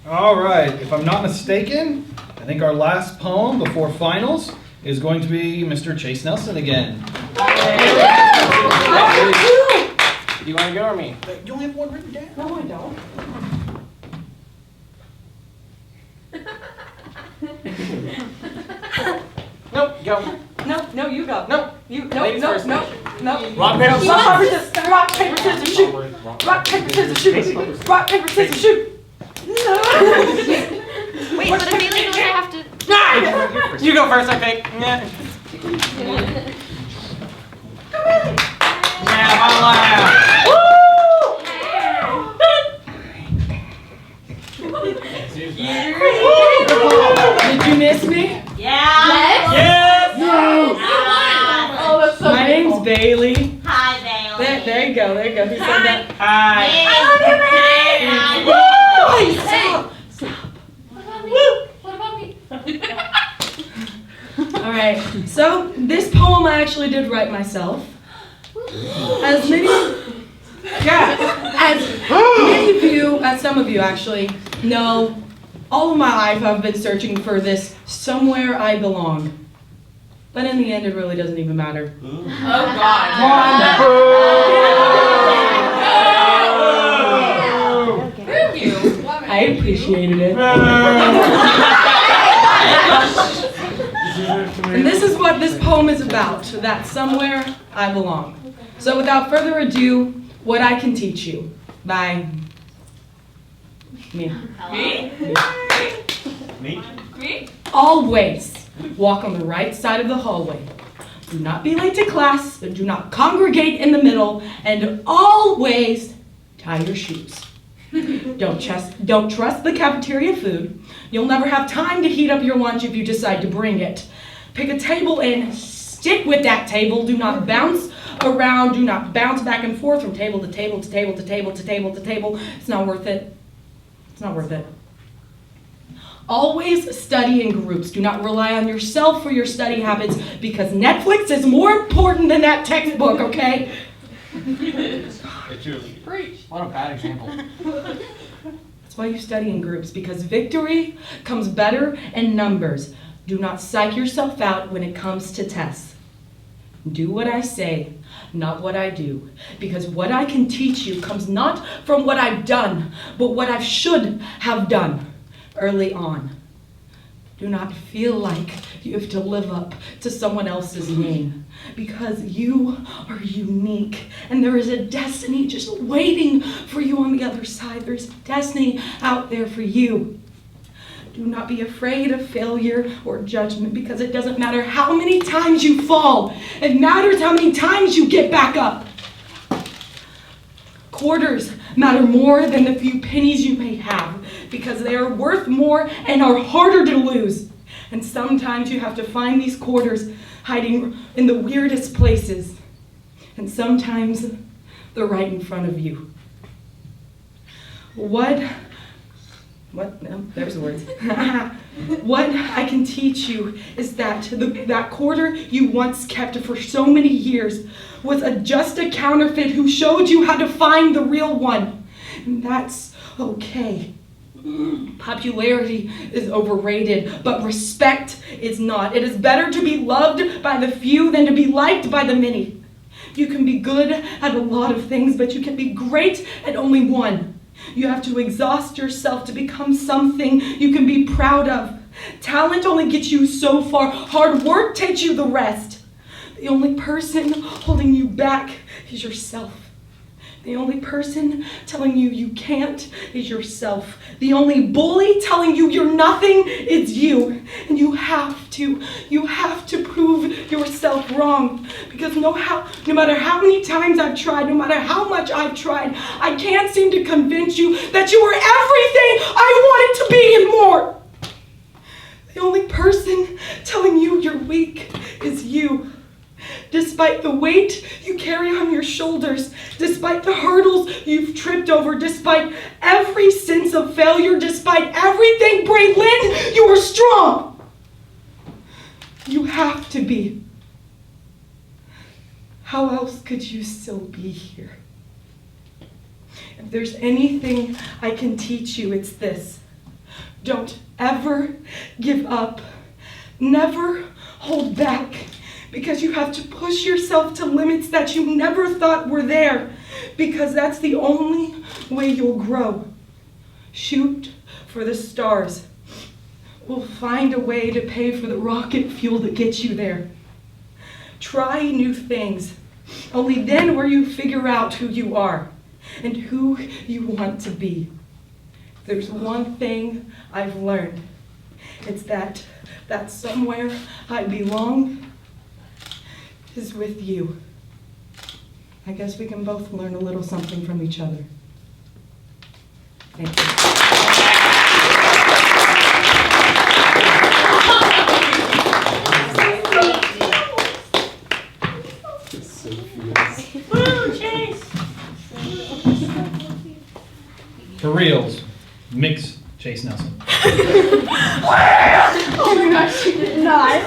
All right, if I'm not mistaken, I think our last poem before finals is going to be Mr. Chase Nelson again. Do you want to go or me? You only have one written down. No, I don't. Nope, go. No, you go. Nope. You, Ladies no, first. no. Rock, paper, scissors. Rock, paper, scissors, shoot. Rock, paper, scissors, shoot. Rock, paper, scissors, shoot. No. Wait, but Amelia doesn't have to. You go first, I think. Yeah. Did you miss me? Yes. Oh, that's so My name's Bailey. Hi, Bailey. There you go. Who said that? Hi. What about me? All right. So this poem I actually did write myself. As many of you, as some of you actually know, all of my life I've been searching for this somewhere I belong. But in the end, it really doesn't even matter. Oh, God. I appreciated it. And this is what this poem is about, that somewhere I belong. So without further ado, What I Can Teach You by me. Me? Always walk on the right side of the hallway. Do not be late to class, and do not congregate in the middle, and always tie your shoes. Don't trust the cafeteria food. You'll never have time to heat up your lunch if you decide to bring it. Pick a table and stick with that table. Do not bounce around. Do not bounce back and forth from table to table to table to table to table to table. It's not worth it. It's not worth it. Always study in groups. Do not rely on yourself for your study habits because Netflix is more important than that textbook, okay? Preach. What a bad example. That's why you study in groups, because victory comes better in numbers. Do not psych yourself out when it comes to tests. Do what I say, not what I do, because what I can teach you comes not from what I've done, but what I should have done early on. Do not feel like you have to live up to someone else's name, because you are unique and there is a destiny just waiting for you on the other side. There's destiny out there for you. Do not be afraid of failure or judgment, because it doesn't matter how many times you fall. It matters how many times you get back up. Quarters matter more than the few pennies you may have, because they are worth more and are harder to lose. And sometimes you have to find these quarters hiding in the weirdest places. And sometimes they're right in front of you. No, there's the words. What I can teach you is that that quarter you once kept for so many years was just a counterfeit who showed you how to find the real one. And that's okay. Popularity is overrated, but respect is not. It is better to be loved by the few than to be liked by the many. You can be good at a lot of things, but you can be great at only one. You have to exhaust yourself to become something you can be proud of. Talent only gets you so far. Hard work takes you the rest. The only person holding you back is yourself. The only person telling you you can't is yourself. The only bully telling you you're nothing is you. And you have to prove yourself wrong. Because no matter how many times I've tried, no matter how much I've tried, I can't seem to convince you that you are everything I wanted to be and more. The only person telling you you're weak is you. Despite the weight you carry on your shoulders, despite the hurdles you've tripped over, despite every sense of failure, despite everything, Braylon, you are strong. You have to be. How else could you still be here? If there's anything I can teach you, it's this. Don't ever give up. Never hold back. Because you have to push yourself to limits that you never thought were there. Because that's the only way you'll grow. Shoot for the stars. We'll find a way to pay for the rocket fuel that gets you there. Try new things. Only then will you figure out who you are and who you want to be. There's one thing I've learned. It's that somewhere I belong is with you. I guess we can both learn a little something from each other. Thank you. Woo, Chase! For reals, mix Chase Nelson. Oh my gosh, she did not.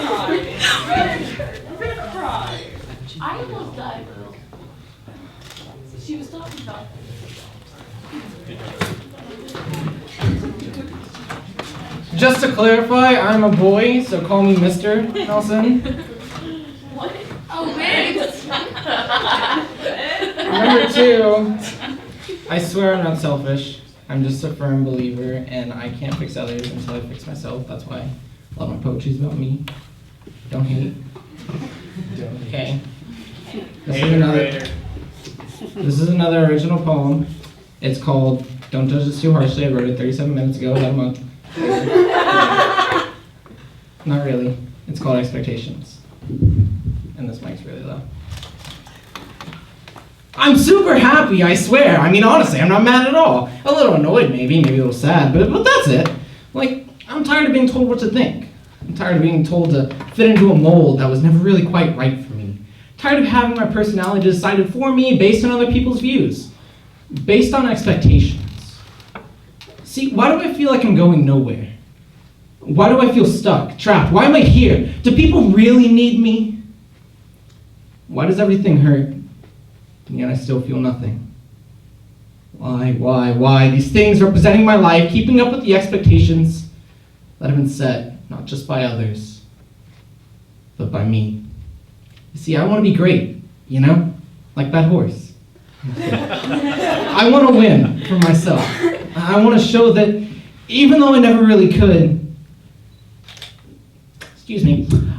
I almost died. She was talking about. Just to clarify, I'm a boy, so call me Mr. Nelson. What? Oh, man. Number two, I swear I'm not selfish. I'm just a firm believer, and I can't fix others until I fix myself. That's why a lot of my poetry is about me. Don't hate. Okay. This is another original poem. It's called Don't Judge Us Too Harshly. I wrote it 37 minutes ago, about a month. Not really. It's called Expectations. And this mic's really low. I'm super happy, I swear. I mean, honestly, I'm not mad at all. A little annoyed, maybe a little sad, but that's it. Like, I'm tired of being told what to think. I'm tired of being told to fit into a mold that was never really quite right for me. Tired of having my personality decided for me based on other people's views. Based on expectations. See, why do I feel like I'm going nowhere? Why do I feel stuck, trapped? Why am I here? Do people really need me? Why does everything hurt, and yet I still feel nothing? Why? These things representing my life, keeping up with the expectations that have been set, not just by others, but by me. You see, I want to be great, you know? Like that horse. I want to win for myself. I want to show that even though I never really could,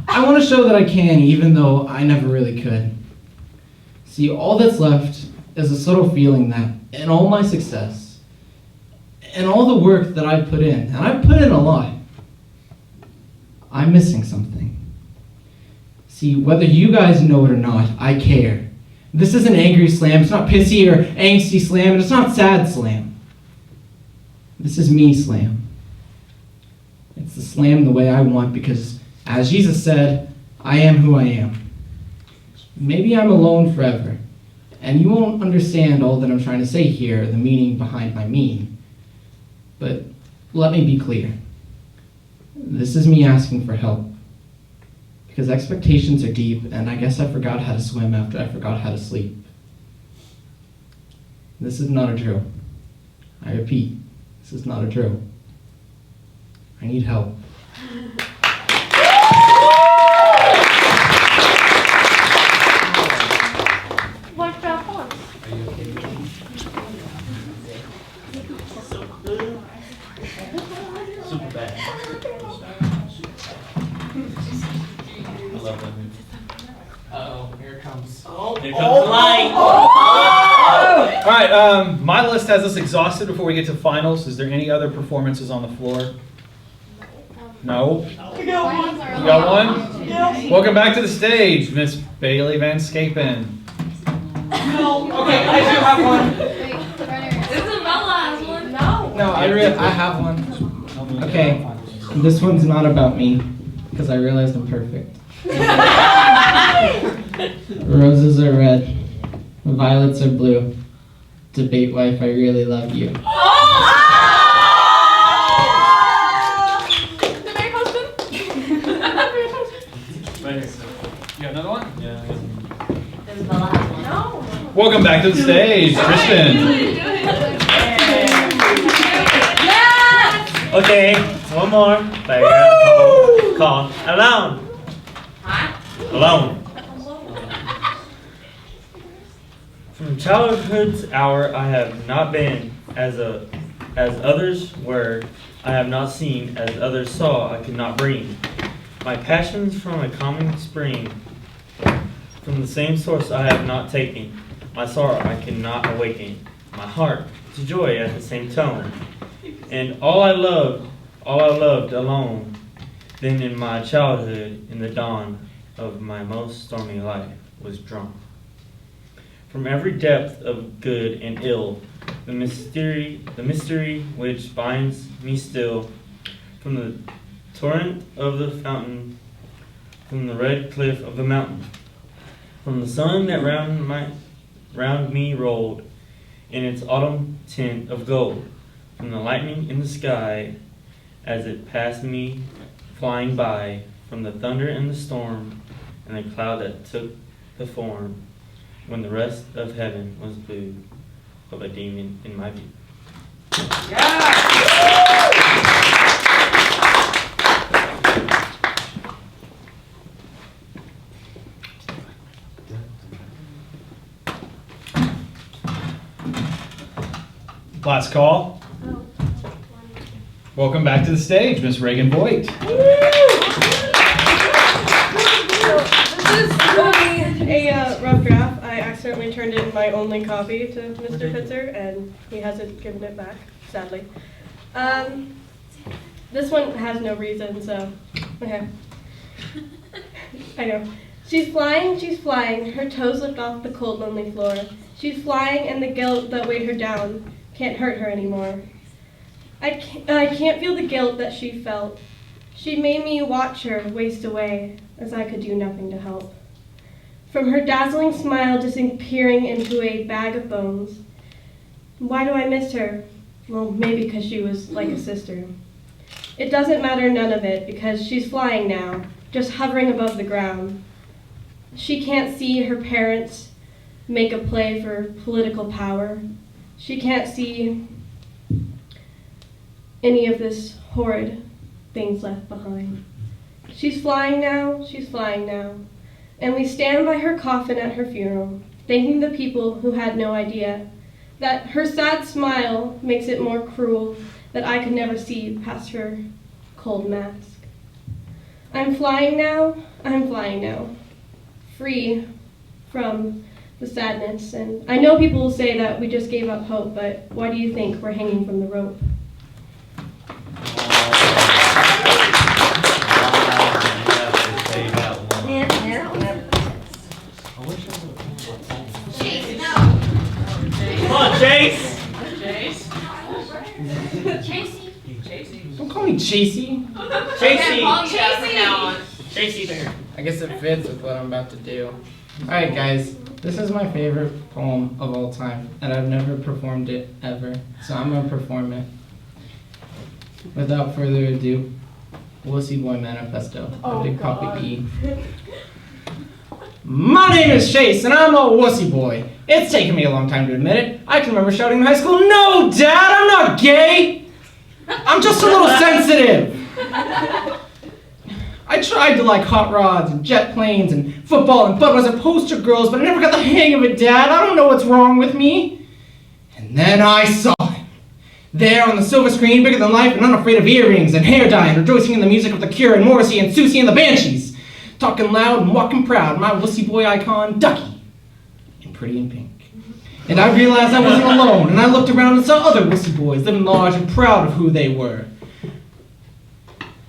I want to show that I can even though I never really could. See, all that's left is a subtle feeling that in all my success, and all the work that I put in, and I put in a lot, I'm missing something. See, whether you guys know it or not, I care. This isn't angry slam, it's not pissy or angsty slam, and it's not sad slam. This is me slam. It's the slam the way I want because, as Jesus said, I am who I am. Maybe I'm alone forever, and you won't understand all that I'm trying to say here, the meaning behind my mean. But let me be clear. This is me asking for help. Because expectations are deep, and I guess I forgot how to swim after I forgot how to sleep. This is not a drill. I repeat, this is not a drill. I need help. What about poems? Super bad. I love that movie. Uh-oh, here it comes. Here comes the light. All right, my list has us exhausted before we get to finals. Is there any other performances on the floor? No? We got one. You got one? Welcome back to the stage, Miss Bailey Van Scapen. No. Okay, I do have one. Isabella has one. No. No, I have one. Okay, this one's not about me, because I realized I'm perfect. Roses are red, violets are blue. Debate wife, I really love you. Debate husband. You got another one? Yeah. Isabella has one. No. Welcome back to the stage, Kristen. Okay, one more. But call alone. Huh? Alone. From childhood's hour, I have not been as others were. I have not seen as others saw. I could not bring my passions from a common spring. From the same source I have not taken. My sorrow I cannot awaken. My heart to joy at the same tone. And all I loved alone. Then in my childhood, in the dawn of my most stormy life, was drawn. From every depth of good and ill, the mystery which binds me still, from the torrent of the fountain, from the red cliff of the mountain, from the sun that round me rolled, in its autumn tint of gold, from the lightning in the sky, as it passed me flying by, from the thunder and the storm, and the cloud that took the form, when the rest of heaven was blue, of a demon in my view. Last call. Welcome back to the stage, Miss Reagan Boyd. accidentally turned in my only copy to Mr. Pitzer, and he hasn't given it back, sadly. This one has no reason, so, okay. I know. She's flying, her toes lift off the cold, lonely floor. She's flying, and the guilt that weighed her down can't hurt her anymore. I can't feel the guilt that she felt. She made me watch her waste away, as I could do nothing to help. From her dazzling smile disappearing into a bag of bones. Why do I miss her? Well, maybe because she was like a sister. It doesn't matter, none of it, because she's flying now, just hovering above the ground. She can't see her parents make a play for political power. She can't see any of this horrid things left behind. She's flying now, and we stand by her coffin at her funeral, thanking the people who had no idea that her sad smile makes it more cruel that I could never see past her cold mask. I'm flying now, free from the sadness, and I know people will say that we just gave up hope, but why do you think we're hanging from the rope? Come on, Chase! Don't call me Chasey. Chasey there. I guess it fits with what I'm about to do. Alright guys, this is my favorite poem of all time, and I've never performed it ever, so I'm gonna perform it. Without further ado, Wussy Boy Manifesto, a big copy E. My name is Chase, and I'm a wussy boy. It's taken me a long time to admit it. I can remember shouting in high school, "No, Dad, I'm not gay! I'm just a little sensitive!" I tried to like hot rods and jet planes and football and Budweiser poster girls, but I never got the hang of it, Dad. I don't know what's wrong with me. And then I saw him. There on the silver screen, bigger than life and unafraid of earrings and hair dye and rejoicing in the music of The Cure and Morrissey and Susie and the Banshees. Talking loud and walking proud, my wussy boy icon, Ducky, in Pretty in Pink. And I realized I wasn't alone, and I looked around and saw other wussy boys living large and proud of who they were.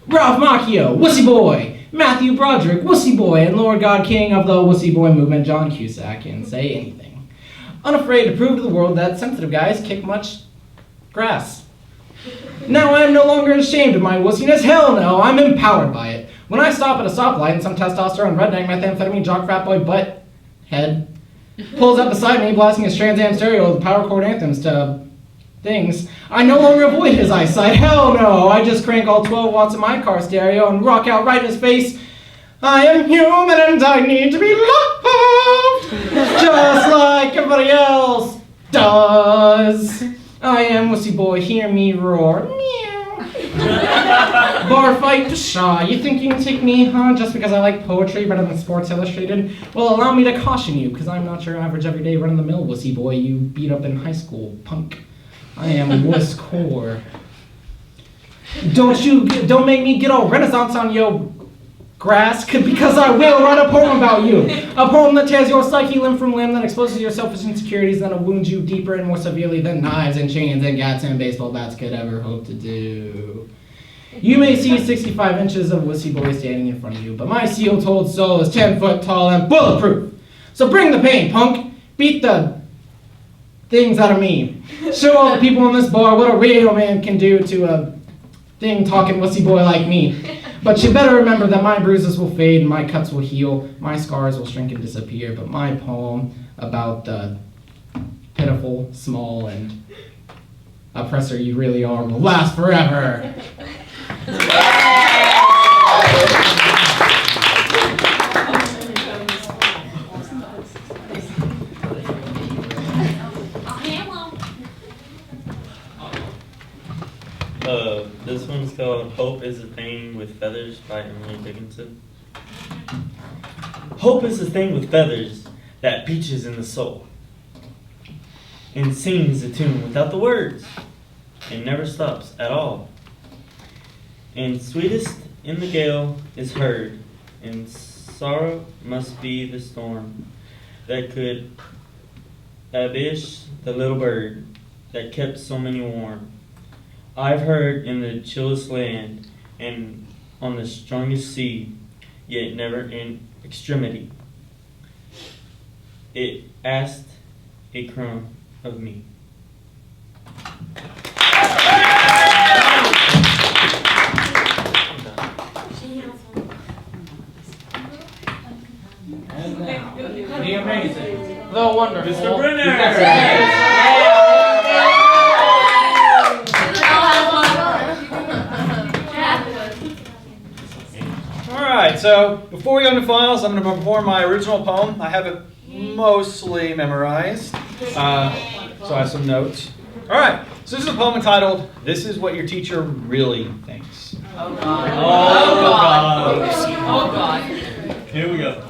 Ralph Macchio, wussy boy. Matthew Broderick, wussy boy. And Lord God King of the wussy boy movement, John Cusack, can say anything. Unafraid to prove to the world that sensitive guys kick much grass. Now I am no longer ashamed of my wussiness. Hell no, I'm empowered by it. When I stop at a stoplight and some testosterone redneck methamphetamine jock frat boy butt head pulls up beside me blasting his Trans Am stereo with power chord anthems to things, I no longer avoid his eyesight. Hell no, I just crank all 12 watts of my car stereo and rock out right in his face. I am human and I need to be loved, just like everybody else does. I am wussy boy, hear me roar. Bar fight, pshaw. You think you can take me, huh? Just because I like poetry better than Sports Illustrated? Well, allow me to caution you, because I'm not your average everyday run-of-the-mill wussy boy you beat up in high school, punk. I am wuss core. Don't make me get all Renaissance on yo grass, because I will write a poem about you. A poem that tears your psyche limb from limb, that exposes your selfish insecurities, that'll wound you deeper and more severely than knives and chains and gats and baseball bats could ever hope to do. You may see 65 inches of wussy boy standing in front of you, but my seal-toed soul is 10 foot tall and bulletproof. So bring the pain, punk. Beat the things out of me. Show all the people in this bar what a real man can do to a thing-talking wussy boy like me. But you better remember that my bruises will fade and my cuts will heal, my scars will shrink and disappear, but my poem about the pitiful, small, and oppressor you really are will last forever. This one's called Hope is a Thing with Feathers by Emily Dickinson. Hope is a thing with feathers that beaches in the soul and sings a tune without the words and never stops at all. And sweetest in the gale is heard, and sorrow must be the storm that could Abish, the little bird that kept so many warm. I've heard in the chillest land and on the strongest sea, yet never in extremity. It asked a crumb of me. The amazing, the wonderful, Mr. Brenner. Alright, so before we go into finals, I'm going to perform my original poem. I have it mostly memorized, so I have some notes. Alright, so this is a poem entitled, This Is What Your Teacher Really Thinks. Oh God. Oh God. Oh God. Here we go.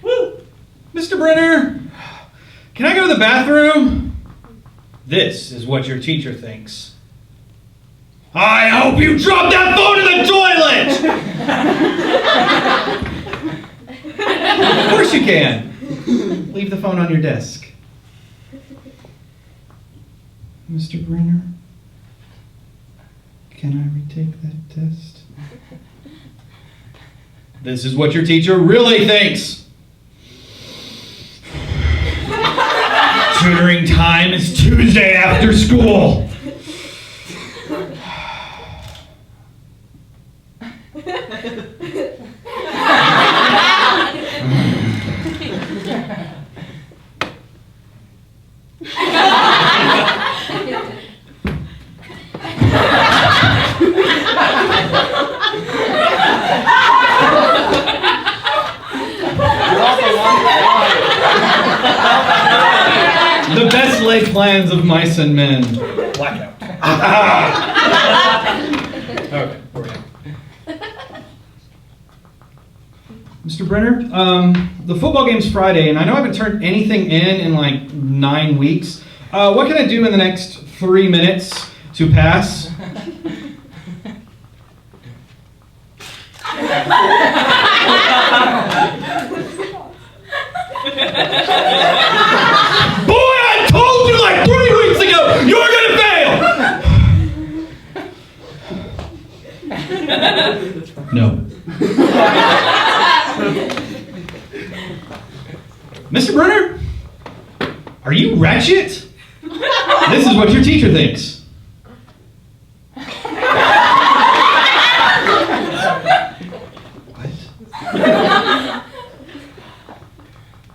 Woo! Mr. Brenner, can I go to the bathroom? This is what your teacher thinks. I hope you dropped that phone in the toilet! Of course you can. Leave the phone on your desk. Mr. Brenner, can I retake that test? This is what your teacher really thinks. Tutoring time is Tuesday after school. The best laid plans of mice and men. Blackout. Okay, where we at? Mr. Brenner, the football game's Friday, and I know I haven't turned anything in like 9 weeks. What can I do in the next 3 minutes to pass? Boy, I told you like 3 weeks ago you were gonna fail! No. Mr. Brenner, are you wretched? This is what your teacher thinks. What?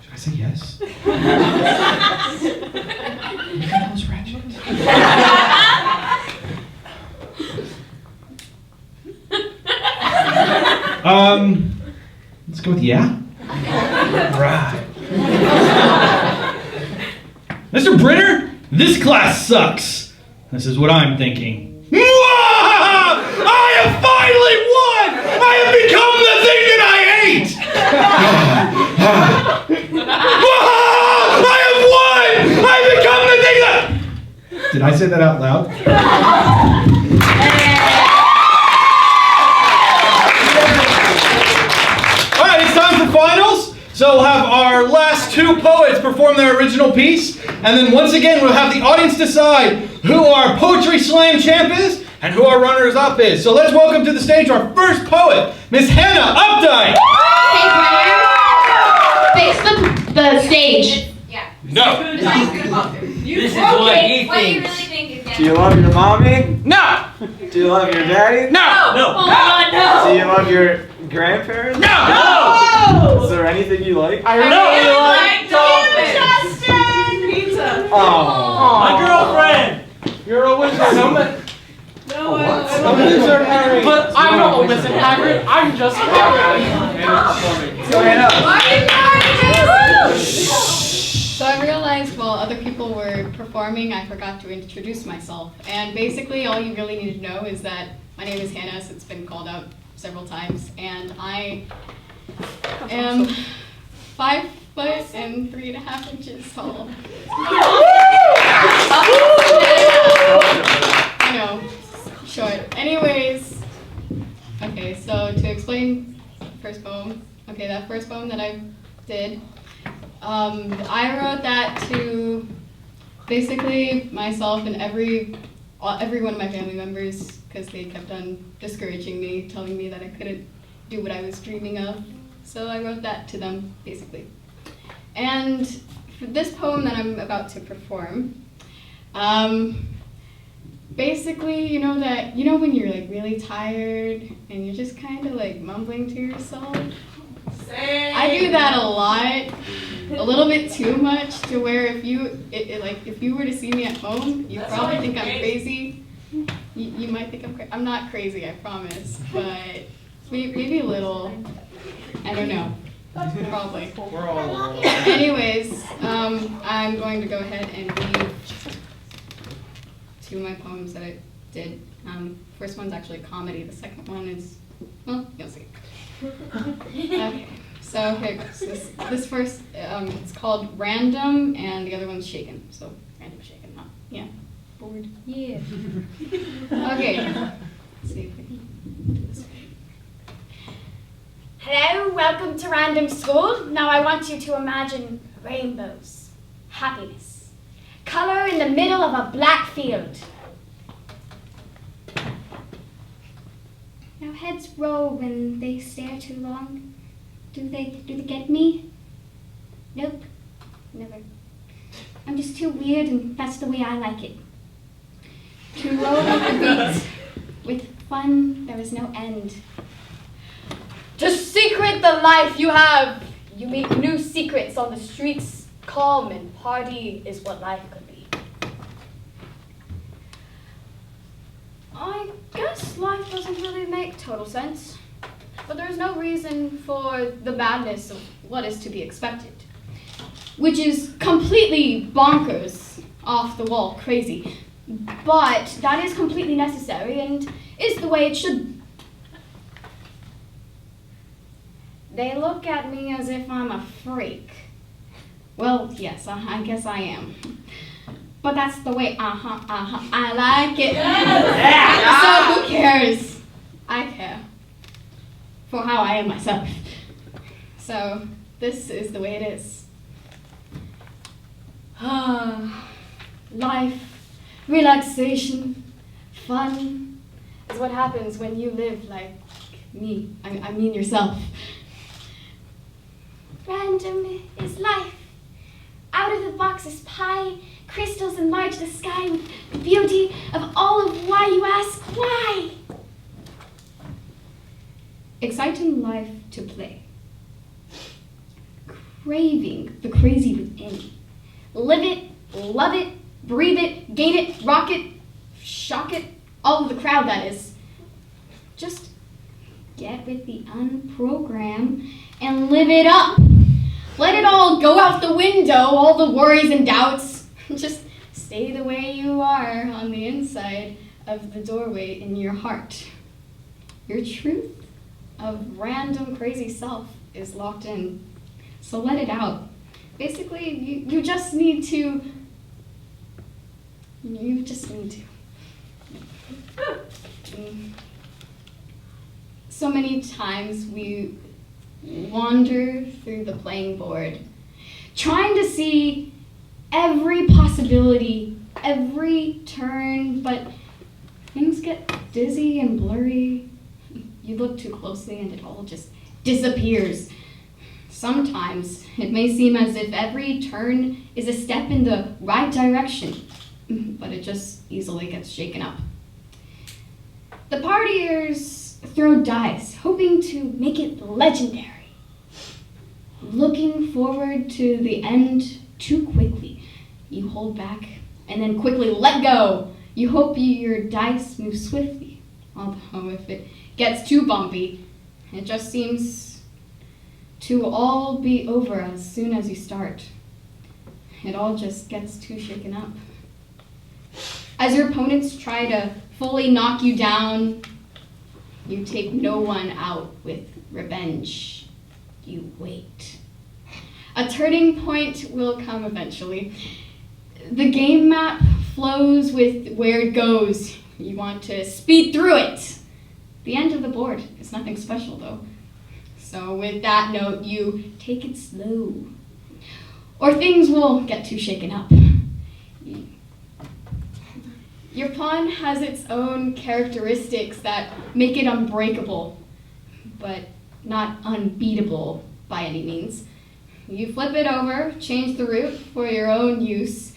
Should I say yes? What the hell is wretched? Let's go with yeah. Right. Mr. Brenner, this class sucks. This is what I'm thinking. I have finally won! I have become the thing that I hate! I have won! I have become the thing that... Did I say that out loud? Alright, it's time for finals. So we'll have our last 2 poets perform their original piece, and then once again we'll have the audience decide who our Poetry Slam champ is and who our runners-up is. So let's welcome to the stage our first poet, Miss Hannah Updike. Fix the stage. No. This is what he thinks. What do you really think is Do you love your mommy? No. Do you love your daddy? No. Oh God, no. Do you love your grandparents? No. Is there anything you like? I really like dolphins. Pizza. Oh. My girlfriend. You're a wizard. I'm a wizard, Harry. But I'm not a wizard, Hagrid. I'm just Harry. So I realized while other people were performing, I forgot to introduce myself. And basically, all you really need to know is that my name is Hannah, so it's been called out several times, and I am 5 foot and 3.5 inches tall. I know, short. Anyways, okay, so to explain the first poem, okay, that first poem that I did, I wrote that to basically myself and every one of my family members, because they kept on discouraging me, telling me that I couldn't do what I was dreaming of. So I wrote that to them, basically. And for this poem that I'm about to perform, basically, you know when you're like really tired and you're just kind of like mumbling to yourself? I do that a lot, a little bit too much, to where if you were to see me at home, you'd probably think I'm crazy. You might think I'm crazy. I'm not crazy, I promise, but maybe a little. I don't know. Probably. We're all a little. Anyways, I'm going to go ahead and read two of my poems that I did. First one's actually a comedy. The second one is, well, you'll see. Okay, so here goes. This first, it's called Random, and the other one's Shaken. So Random, Shaken, not, yeah. Bored. Yeah. Okay. Let's see if we can do this. Hello, welcome to Random School. Now I want you to imagine rainbows, happiness, color in the middle of a black field. Now heads roll when they stare too long. Do they get me? Nope, never. I'm just too weird, and that's the way I like it. To roll with the beat, with fun there is no end. To secret the life you have, you meet new secrets on the streets. Calm and party is what life could be. I guess life doesn't really make total sense, but there's no reason for the madness of what is to be expected, which is completely bonkers, off the wall crazy, but that is completely necessary and is the way it should. They look at me as if I'm a freak. Well, yes, I guess I am. But that's the way, I like it. Yeah. So who cares? I care for how I am myself. So this is the way it is. Life, relaxation, fun is what happens when you live like me. I mean yourself. Random is life. Out of the box is pie. Crystals enlarge the sky with the beauty of all of why, you ask why. Exciting life to play. Craving the crazy within. Live it, love it, breathe it, gain it, rock it, shock it, all of the crowd that is. Just get with the unprogram and live it up. Let it all go out the window, all the worries and doubts. Just stay the way you are on the inside of the doorway in your heart. Your truth of random crazy self is locked in. So let it out. Basically, you just need to. So many times we wander through the playing board, trying to see every possibility, every turn, but things get dizzy and blurry. You look too closely and it all just disappears. Sometimes it may seem as if every turn is a step in the right direction, but it just easily gets shaken up. The partiers throw dice, hoping to make it legendary. Looking forward to the end too quickly. You hold back and then quickly let go. You hope your dice move swiftly. Although if it gets too bumpy, it just seems to all be over as soon as you start. It all just gets too shaken up. As your opponents try to fully knock you down, you take no one out with revenge. You wait. A turning point will come eventually. The game map flows with where it goes. You want to speed through it. The end of the board is nothing special though. So with that note, you take it slow. or things will get too shaken up. Your pawn has its own characteristics that make it unbreakable, but not unbeatable by any means. You flip it over, change the root for your own use.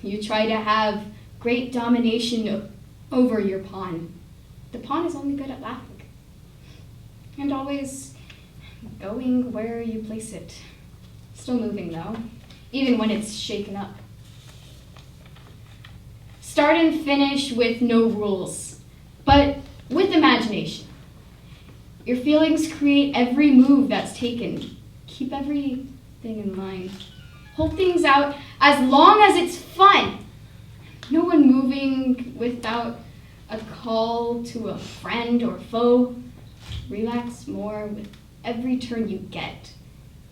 You try to have great domination over your pawn. The pawn is only good at laughing, and always going where you place it. Still moving though, even when it's shaken up. Start and finish with no rules, but with imagination. Your feelings create every move that's taken. Keep everything in mind. Hold things out as long as it's fun. No one moving without a call to a friend or foe. Relax more with every turn you get,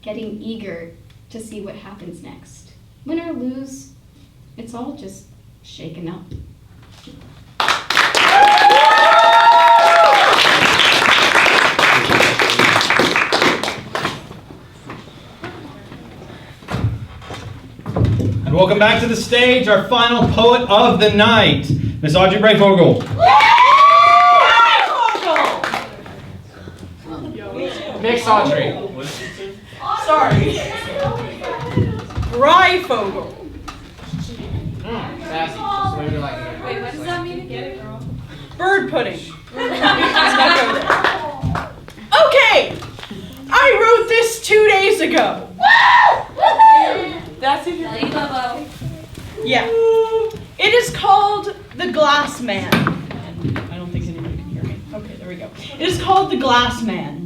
getting eager to see what happens next. Win or lose, it's all just shaken up. And welcome back to the stage, our final poet of the night, Miss Audrey Breyfogle. Mix Audrey. Sorry. Breyfogle. Sassy. Just maybe like Wait, what does that mean again, girl? Bird pudding. Let's not go there. Okay, I wrote this 2 days ago. That's it. Yeah. It is called The Glass Man. I don't think anybody can hear me. Okay, there we go. It is called The Glass Man.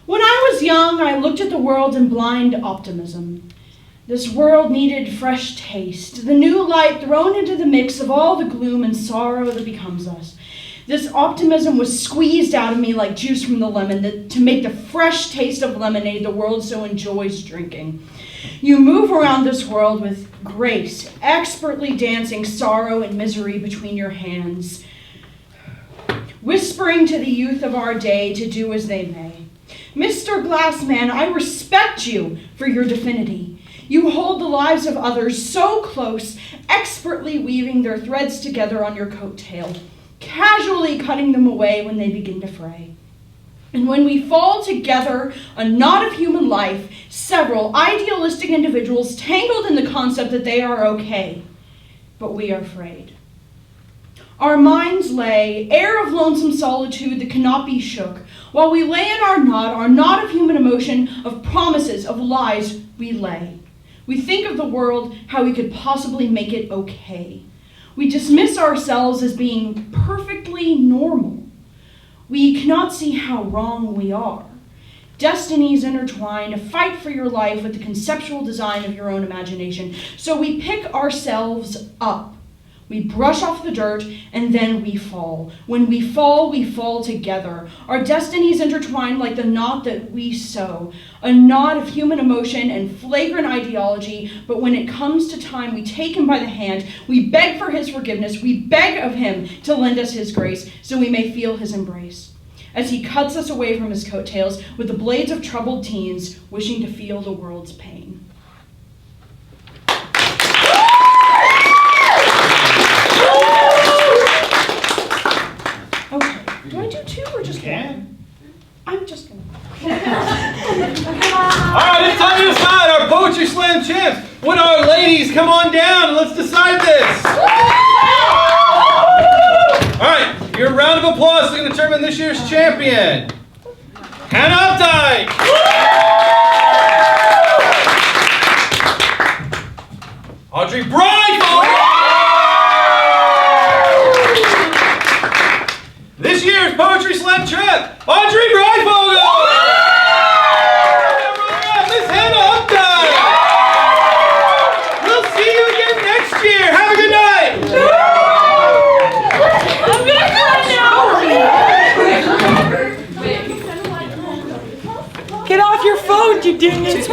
When I was young, I looked at the world in blind optimism. This world needed fresh taste, the new light thrown into the mix of all the gloom and sorrow that becomes us. This optimism was squeezed out of me like juice from the lemon to make the fresh taste of lemonade the world so enjoys drinking. You move around this world with grace, expertly dancing sorrow and misery between your hands, whispering to the youth of our day to do as they may. Mr. Glassman, I respect you for your divinity. You hold the lives of others so close, expertly weaving their threads together on your coattail, casually cutting them away when they begin to fray. And when we fall together, a knot of human life, several idealistic individuals tangled in the concept that they are okay, but we are afraid. Our minds lay, air of lonesome solitude that cannot be shook, while we lay in our knot of human emotion, of promises, of lies we lay. We think of the world, how we could possibly make it okay. We dismiss ourselves as being perfectly normal. We cannot see how wrong we are. Destinies intertwine to fight for your life with the conceptual design of your own imagination. So we pick ourselves up. We brush off the dirt, and then we fall. When we fall together. Our destinies intertwine like the knot that we sew, a knot of human emotion and flagrant ideology, but when it comes to time, we take him by the hand, we beg for his forgiveness, we beg of him to lend us his grace, so we may feel his embrace, as he cuts us away from his coattails with the blades of troubled teens, wishing to feel the world's pain. Okay, do I do two or just one? I'm just gonna. Alright, it's time to decide our Poetry Slam champs. Would our ladies come on down and let's decide this? Alright, your round of applause is going to determine this year's champion. Hannah Updike! Audrey Breyfogle! This year's Poetry Slam trip, Audrey Breyfogle! Miss Hannah Updike! We'll see you again next year. Have a good night! I'm gonna cry now! Get off your phone, you dingus!